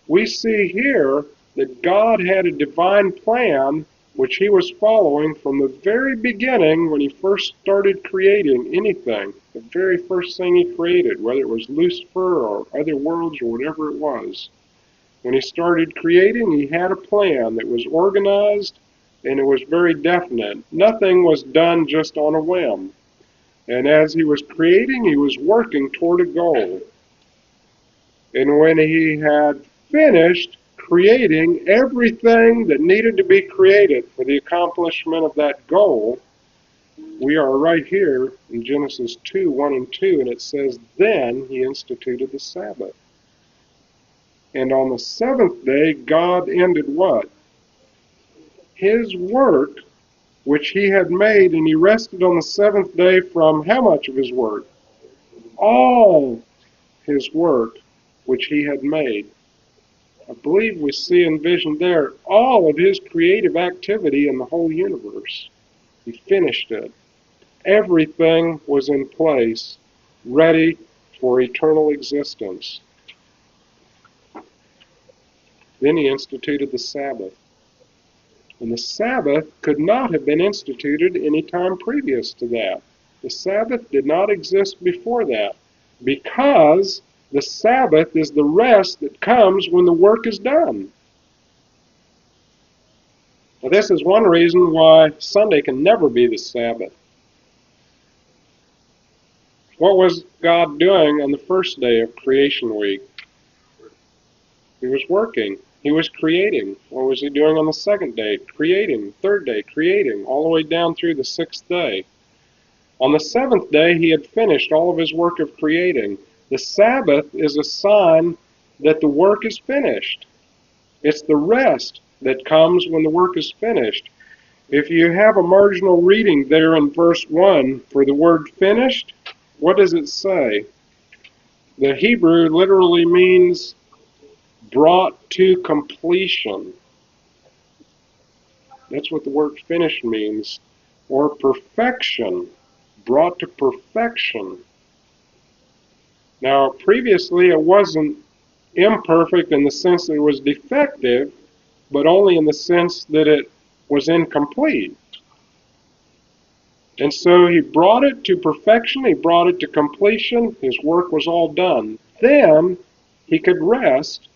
We see here that God had a divine plan which he was following from the very beginning when he first started creating anything. The very first thing he created, whether it was Lucifer or other worlds or whatever it was. When he started creating, he had a plan that was organized and it was very definite. Nothing was done just on a whim. And as he was creating, he was working toward a goal. And when he had finished creating everything that needed to be created for the accomplishment of that goal, we are right here in Genesis 2, 1 and 2, and it says, "Then he instituted the Sabbath. And on the seventh day, God ended" what? "His work which he had made, and he rested on the seventh day from" how much of his work? All his work which he had made. I believe we see envisioned there all of his creative activity in the whole universe. He finished it. Everything was in place, ready for eternal existence. Then he instituted the Sabbath. And the Sabbath could not have been instituted any time previous to that. The Sabbath did not exist before that, because the Sabbath is the rest that comes when the work is done. Now, this is one reason why Sunday can never be the Sabbath. What was God doing on the first day of creation week? He was working. He was creating. What was he doing on the second day? Creating. Third day, creating, all the way down through the sixth day. On the seventh day, he had finished all of his work of creating. The Sabbath is a sign that the work is finished. It's the rest that comes when the work is finished. If you have a marginal reading there in verse 1 for the word finished, what does it say? The Hebrew literally means brought to completion. That's what the word finished means. Or perfection, brought to perfection. Now, previously it wasn't imperfect in the sense that it was defective, but only in the sense that it was incomplete. And so he brought it to perfection, he brought it to completion, his work was all done. Then he could rest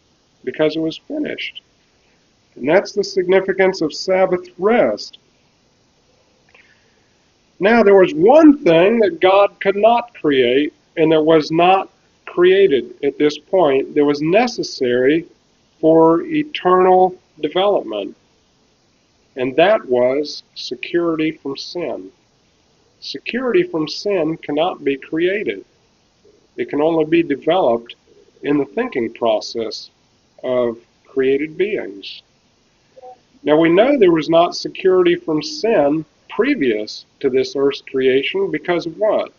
because it was finished. And that's the significance of Sabbath rest. Now, there was one thing that God could not create, and that was not created at this point, that was necessary for eternal development, and that was security from sin. Security from sin cannot be created. It can only be developed in the thinking process of created beings. Now, we know there was not security from sin previous to this earth's creation because of what?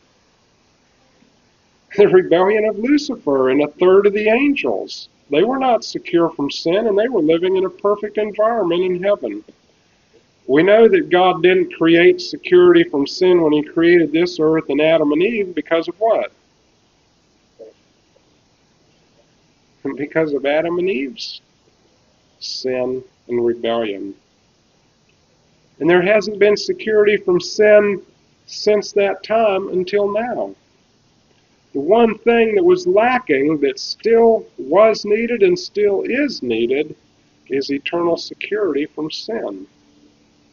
The rebellion of Lucifer and a third of the angels. They were not secure from sin, and they were living in a perfect environment in heaven. We know that God didn't create security from sin when he created this earth and Adam and Eve because of what? Because of Adam and Eve's sin and rebellion. And there hasn't been security from sin since that time until now. The one thing that was lacking that still was needed and still is needed is eternal security from sin.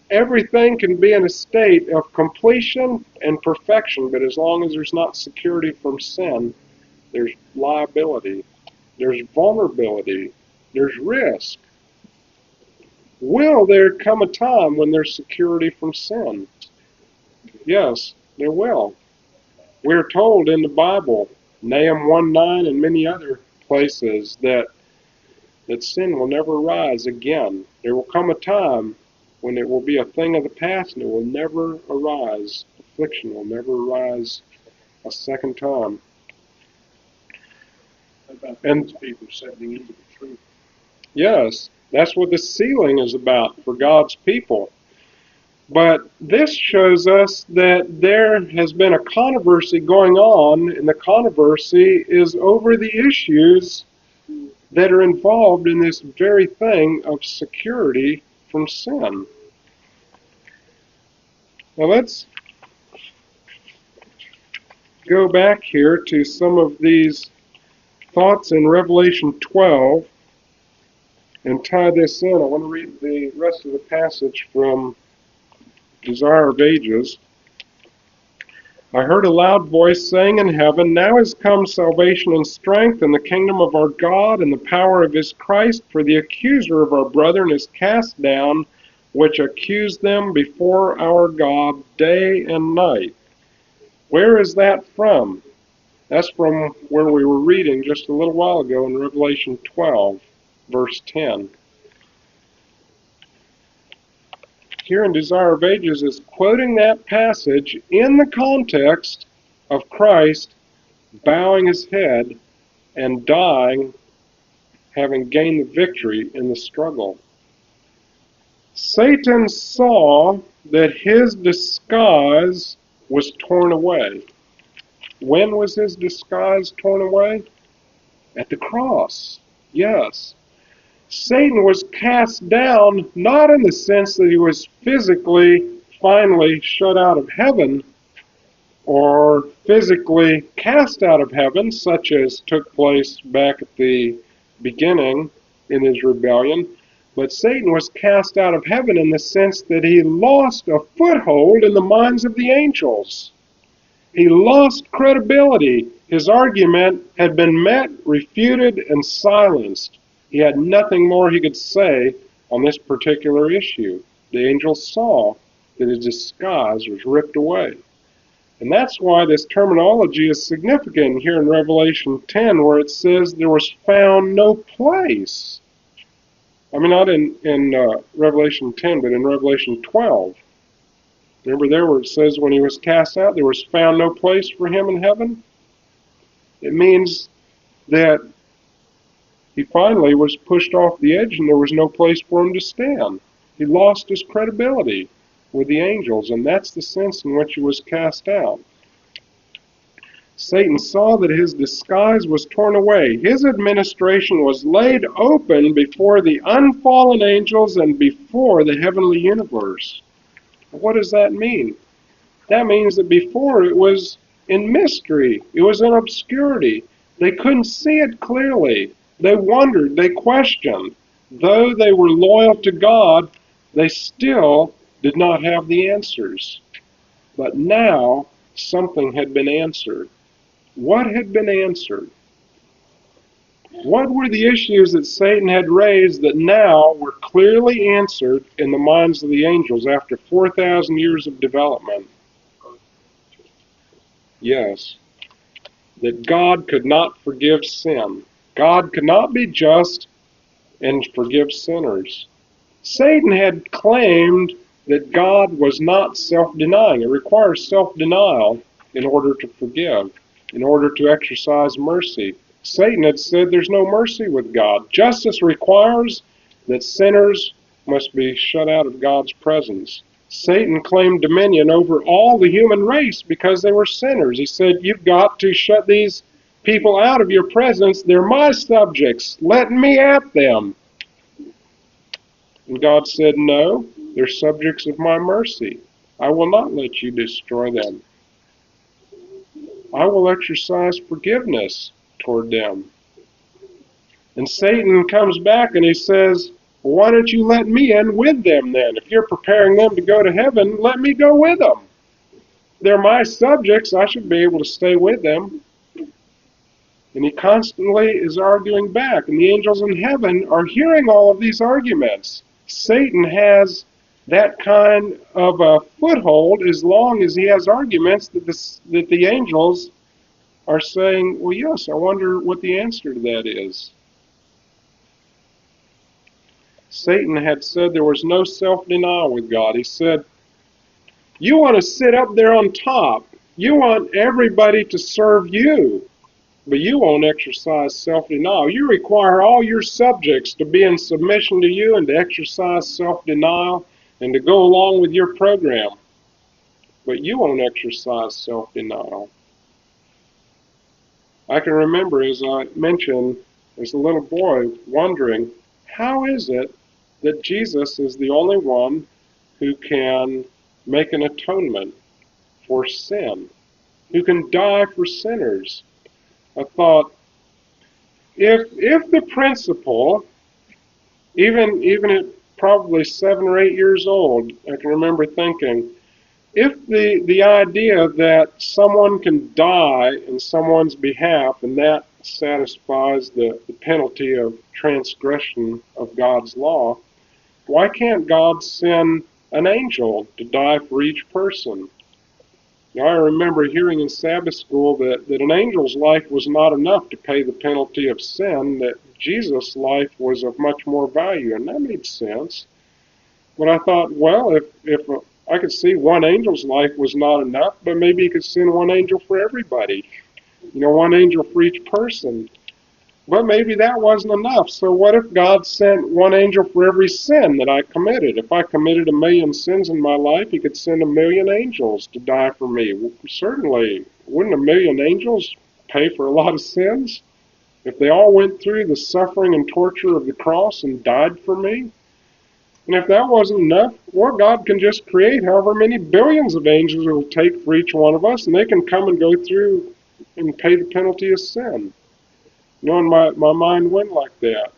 Everything can be in a state of completion and perfection, but as long as there's not security from sin, there's liability, there's vulnerability, there's risk. Will there come a time when there's security from sin? Yes, there will. We're told in the Bible, Nahum 1:9 and many other places, that sin will never rise again. There will come a time when it will be a thing of the past and it will never arise. Affliction will never arise a second time. About And people settling into the truth. yes, that's what the sealing is about for God's people. But this shows us that there has been a controversy going on, and the controversy is over the issues that are involved in this very thing of security from sin. Now let's go back here to some of these thoughts in Revelation 12 and tie this in. I want to read the rest of the passage from Desire of Ages. I heard a loud voice saying in heaven, "Now is come salvation and strength and the kingdom of our God and the power of his Christ, for the accuser of our brethren is cast down, which accused them before our God day and night." Where is that from? That's from where we were reading just a little while ago in Revelation 12, verse 10. Here in Desire of Ages is quoting that passage in the context of Christ bowing his head and dying, having gained the victory in the struggle. Satan saw that his disguise was torn away. When was his disguise torn away? At the cross. Yes. Satan was cast down, not in the sense that he was physically, finally shut out of heaven, or physically cast out of heaven, such as took place back at the beginning in his rebellion, but Satan was cast out of heaven in the sense that he lost a foothold in the minds of the angels. He lost credibility. His argument had been met, refuted, and silenced. He had nothing more he could say on this particular issue. The angels saw that his disguise was ripped away. And that's why this terminology is significant here in Revelation 10, where it says there was found no place. I mean, not in Revelation 10, but in Revelation 12. Remember there where it says when he was cast out, there was found no place for him in heaven? It means that he finally was pushed off the edge and there was no place for him to stand. He lost his credibility with the angels, and that's the sense in which he was cast out. Satan saw that his disguise was torn away. His administration was laid open before the unfallen angels and before the heavenly universe. What does that mean? That means that before it was in mystery. It was in obscurity. They couldn't see it clearly. They wondered. They questioned. Though they were loyal to God, they still did not have the answers. But now something had been answered. What had been answered? What were the issues that Satan had raised that now were clearly answered in the minds of the angels after 4,000 years of development? Yes, that God could not forgive sin. God could not be just and forgive sinners. Satan had claimed that God was not self-denying. It requires self-denial in order to forgive, in order to exercise mercy. Satan had said there's no mercy with God. Justice requires that sinners must be shut out of God's presence. Satan claimed dominion over all the human race because they were sinners. He said, you've got to shut these people out of your presence. They're my subjects. Let me at them. And God said, no, they're subjects of my mercy. I will not let you destroy them. I will exercise forgiveness toward them. And Satan comes back and he says, well, why don't you let me in with them then? If you're preparing them to go to heaven, let me go with them. They're my subjects. I should be able to stay with them. And he constantly is arguing back. And the angels in heaven are hearing all of these arguments. Satan has that kind of a foothold as long as he has arguments that the angels are saying, well, yes, I wonder what the answer to that is. Satan had said there was no self-denial with God. He said, you want to sit up there on top. You want everybody to serve you, but you won't exercise self-denial. You require all your subjects to be in submission to you and to exercise self-denial and to go along with your program, but you won't exercise self-denial. I can remember, as I mentioned, as a little boy, wondering, how is it that Jesus is the only one who can make an atonement for sin, who can die for sinners? I thought, if the principle, even at probably 7 or 8 years old, I can remember thinking, if the idea that someone can die in someone's behalf and that satisfies the penalty of transgression of God's law, why can't God send an angel to die for each person? Now, I remember hearing in Sabbath school that an angel's life was not enough to pay the penalty of sin, that Jesus' life was of much more value, and that made sense. But I thought, well, if I could see one angel's life was not enough, but maybe he could send one angel for everybody. One angel for each person. But maybe that wasn't enough. So what if God sent one angel for every sin that I committed? If I committed 1,000,000 sins in my life, he could send 1,000,000 angels to die for me. Well, certainly, wouldn't 1,000,000 angels pay for a lot of sins? If they all went through the suffering and torture of the cross and died for me? And if that wasn't enough, well, God can just create however many billions of angels it will take for each one of us, and they can come and go through and pay the penalty of sin. And my mind went like that.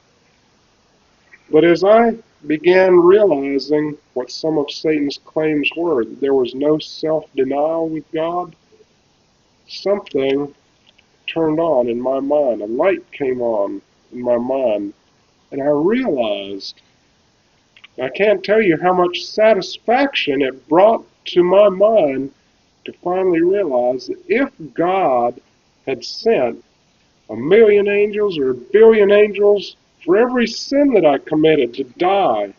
But as I began realizing what some of Satan's claims were, that there was no self-denial with God, something turned on in my mind. A light came on in my mind, and I realized, I can't tell you how much satisfaction it brought to my mind to finally realize that if God had sent 1,000,000 angels or 1,000,000,000 angels for every sin that I committed to die,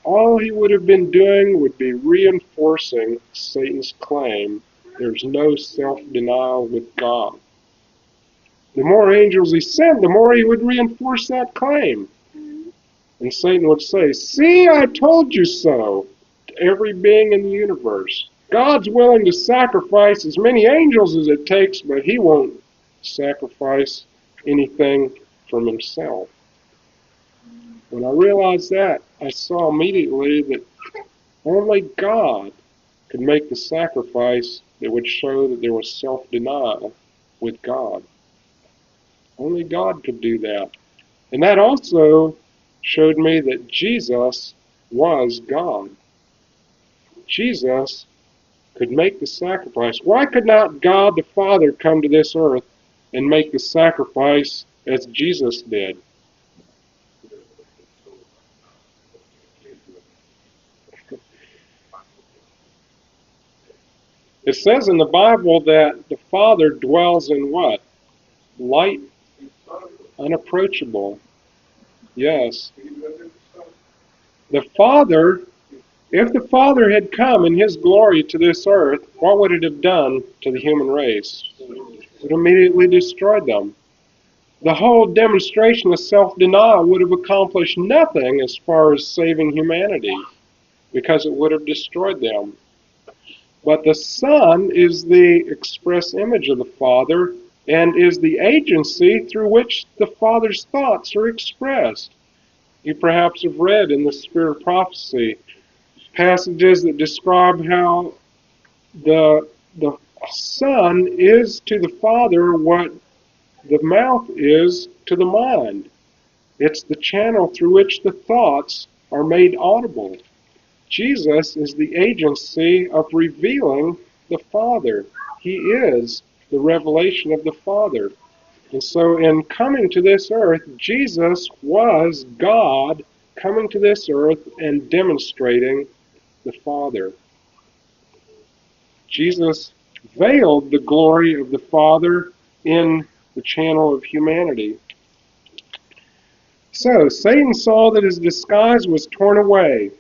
all he would have been doing would be reinforcing Satan's claim there's no self-denial with God. The more angels he sent, the more he would reinforce that claim. And Satan would say, "See, I told you so," to every being in the universe. God's willing to sacrifice as many angels as it takes, but he won't sacrifice anything from himself. When I realized that, I saw immediately that only God could make the sacrifice that would show that there was self-denial with God. Only God could do that. And that also showed me that Jesus was God. Jesus could make the sacrifice. Why could not God the Father come to this earth and make the sacrifice as Jesus did? It says in the Bible that the Father dwells in what? Light, unapproachable. Yes. The Father, if the Father had come in his glory to this earth, what would it have done to the human race? It would immediately destroyed them. The whole demonstration of self-denial would have accomplished nothing as far as saving humanity, because it would have destroyed them. But the Son is the express image of the Father and is the agency through which the Father's thoughts are expressed. You perhaps have read in the Spirit of Prophecy passages that describe how the Son is to the Father what the mouth is to the mind. It's the channel through which the thoughts are made audible. Jesus is the agency of revealing the Father. He is the revelation of the Father. And so in coming to this earth, Jesus was God coming to this earth and demonstrating the Father. Jesus veiled the glory of the Father in the channel of humanity. So Satan saw that his disguise was torn away.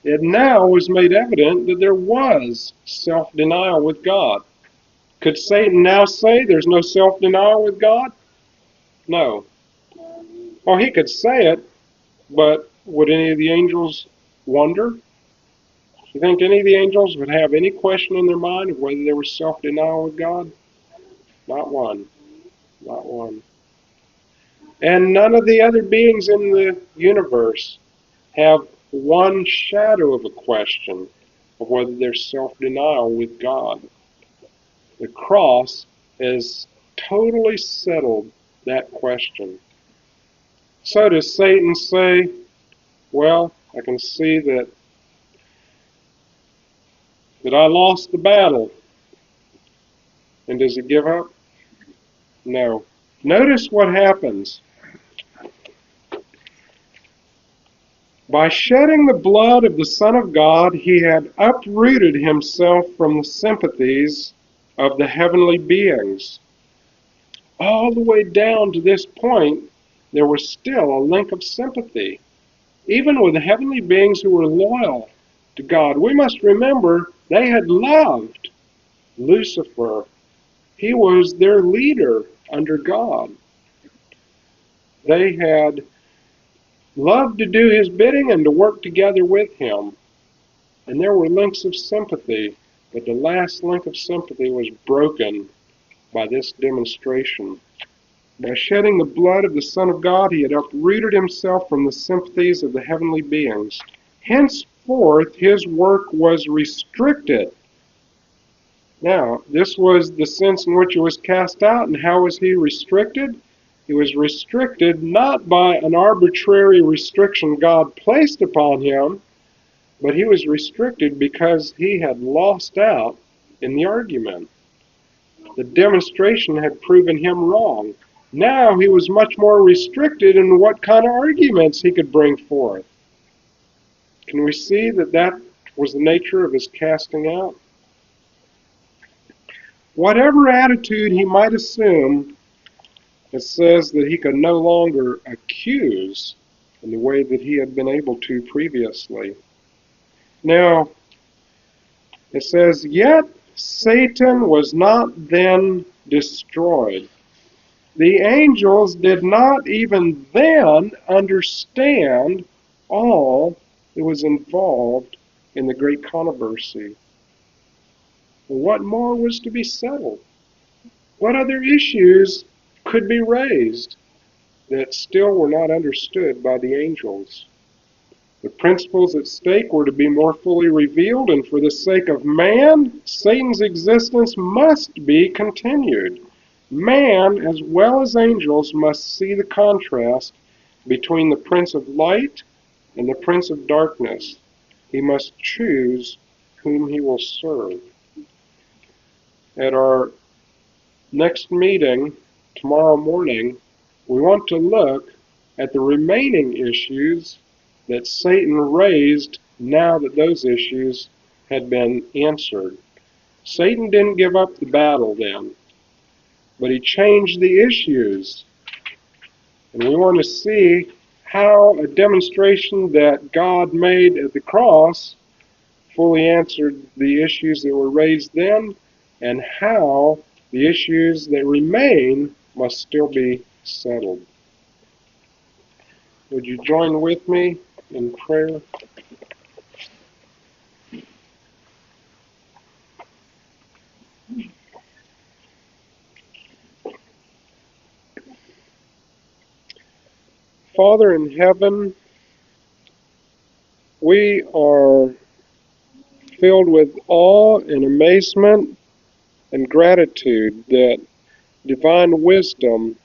It now was made evident that there was self-denial with God. Could Satan now say there's no self-denial with God? No. Well, he could say it, but would any of the angels wonder? You think any of the angels would have any question in their mind of whether there was self-denial with God? Not one. Not one. And none of the other beings in the universe have one shadow of a question of whether there's self-denial with God. The cross has totally settled that question. So does Satan say, well, I can see that That I lost the battle. And does he give up? No. Notice what happens. By shedding the blood of the Son of God, he had uprooted himself from the sympathies of the heavenly beings. All the way down to this point, there was still a link of sympathy, even with the heavenly beings who were loyal to God. We must remember they had loved Lucifer. He was their leader under God. They had loved to do his bidding and to work together with him. And there were links of sympathy, but the last link of sympathy was broken by this demonstration. By shedding the blood of the Son of God, he had uprooted himself from the sympathies of the heavenly beings. Henceforth, his work was restricted. Now, this was the sense in which he was cast out, and how was he restricted? He was restricted not by an arbitrary restriction God placed upon him, but he was restricted because he had lost out in the argument. The demonstration had proven him wrong. Now he was much more restricted in what kind of arguments he could bring forth. Can we see that that was the nature of his casting out? Whatever attitude he might assume, it says that he could no longer accuse in the way that he had been able to previously. Now, it says, yet Satan was not then destroyed. The angels did not even then understand all that was involved in the great controversy. What more was to be settled? What other issues could be raised that still were not understood by the angels? The principles at stake were to be more fully revealed, and for the sake of man, Satan's existence must be continued. Man, as well as angels, must see the contrast between the Prince of Light and the Prince of Darkness. He must choose whom he will serve. At our next meeting, tomorrow morning, we want to look at the remaining issues that Satan raised now that those issues had been answered. Satan didn't give up the battle then, but he changed the issues. And we want to see how a demonstration that God made at the cross fully answered the issues that were raised then, and how the issues that remain must still be settled. Would you join with me in prayer? Father in heaven, we are filled with awe and amazement and gratitude that divine wisdom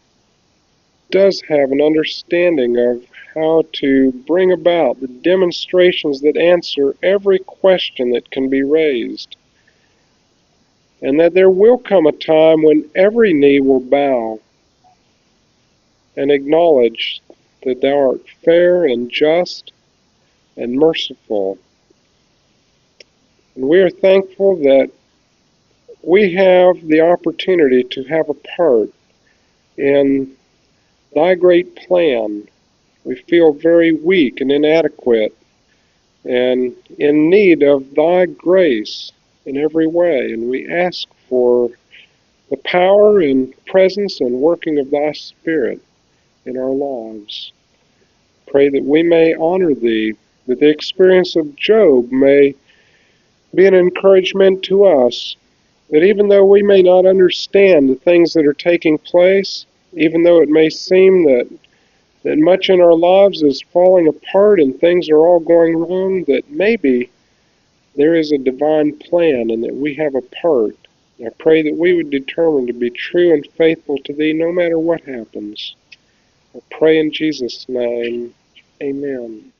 does have an understanding of how to bring about the demonstrations that answer every question that can be raised, and that there will come a time when every knee will bow and acknowledge that thou art fair and just and merciful. And we are thankful that we have the opportunity to have a part in thy great plan. We feel very weak and inadequate and in need of thy grace in every way, and we ask for the power and presence and working of thy Spirit in our lives. Pray that we may honor thee, that the experience of Job may be an encouragement to us, that even though we may not understand the things that are taking place, even though it may seem that much in our lives is falling apart and things are all going wrong, that maybe there is a divine plan and that we have a part. I pray that we would determine to be true and faithful to thee no matter what happens. I pray in Jesus' name, amen.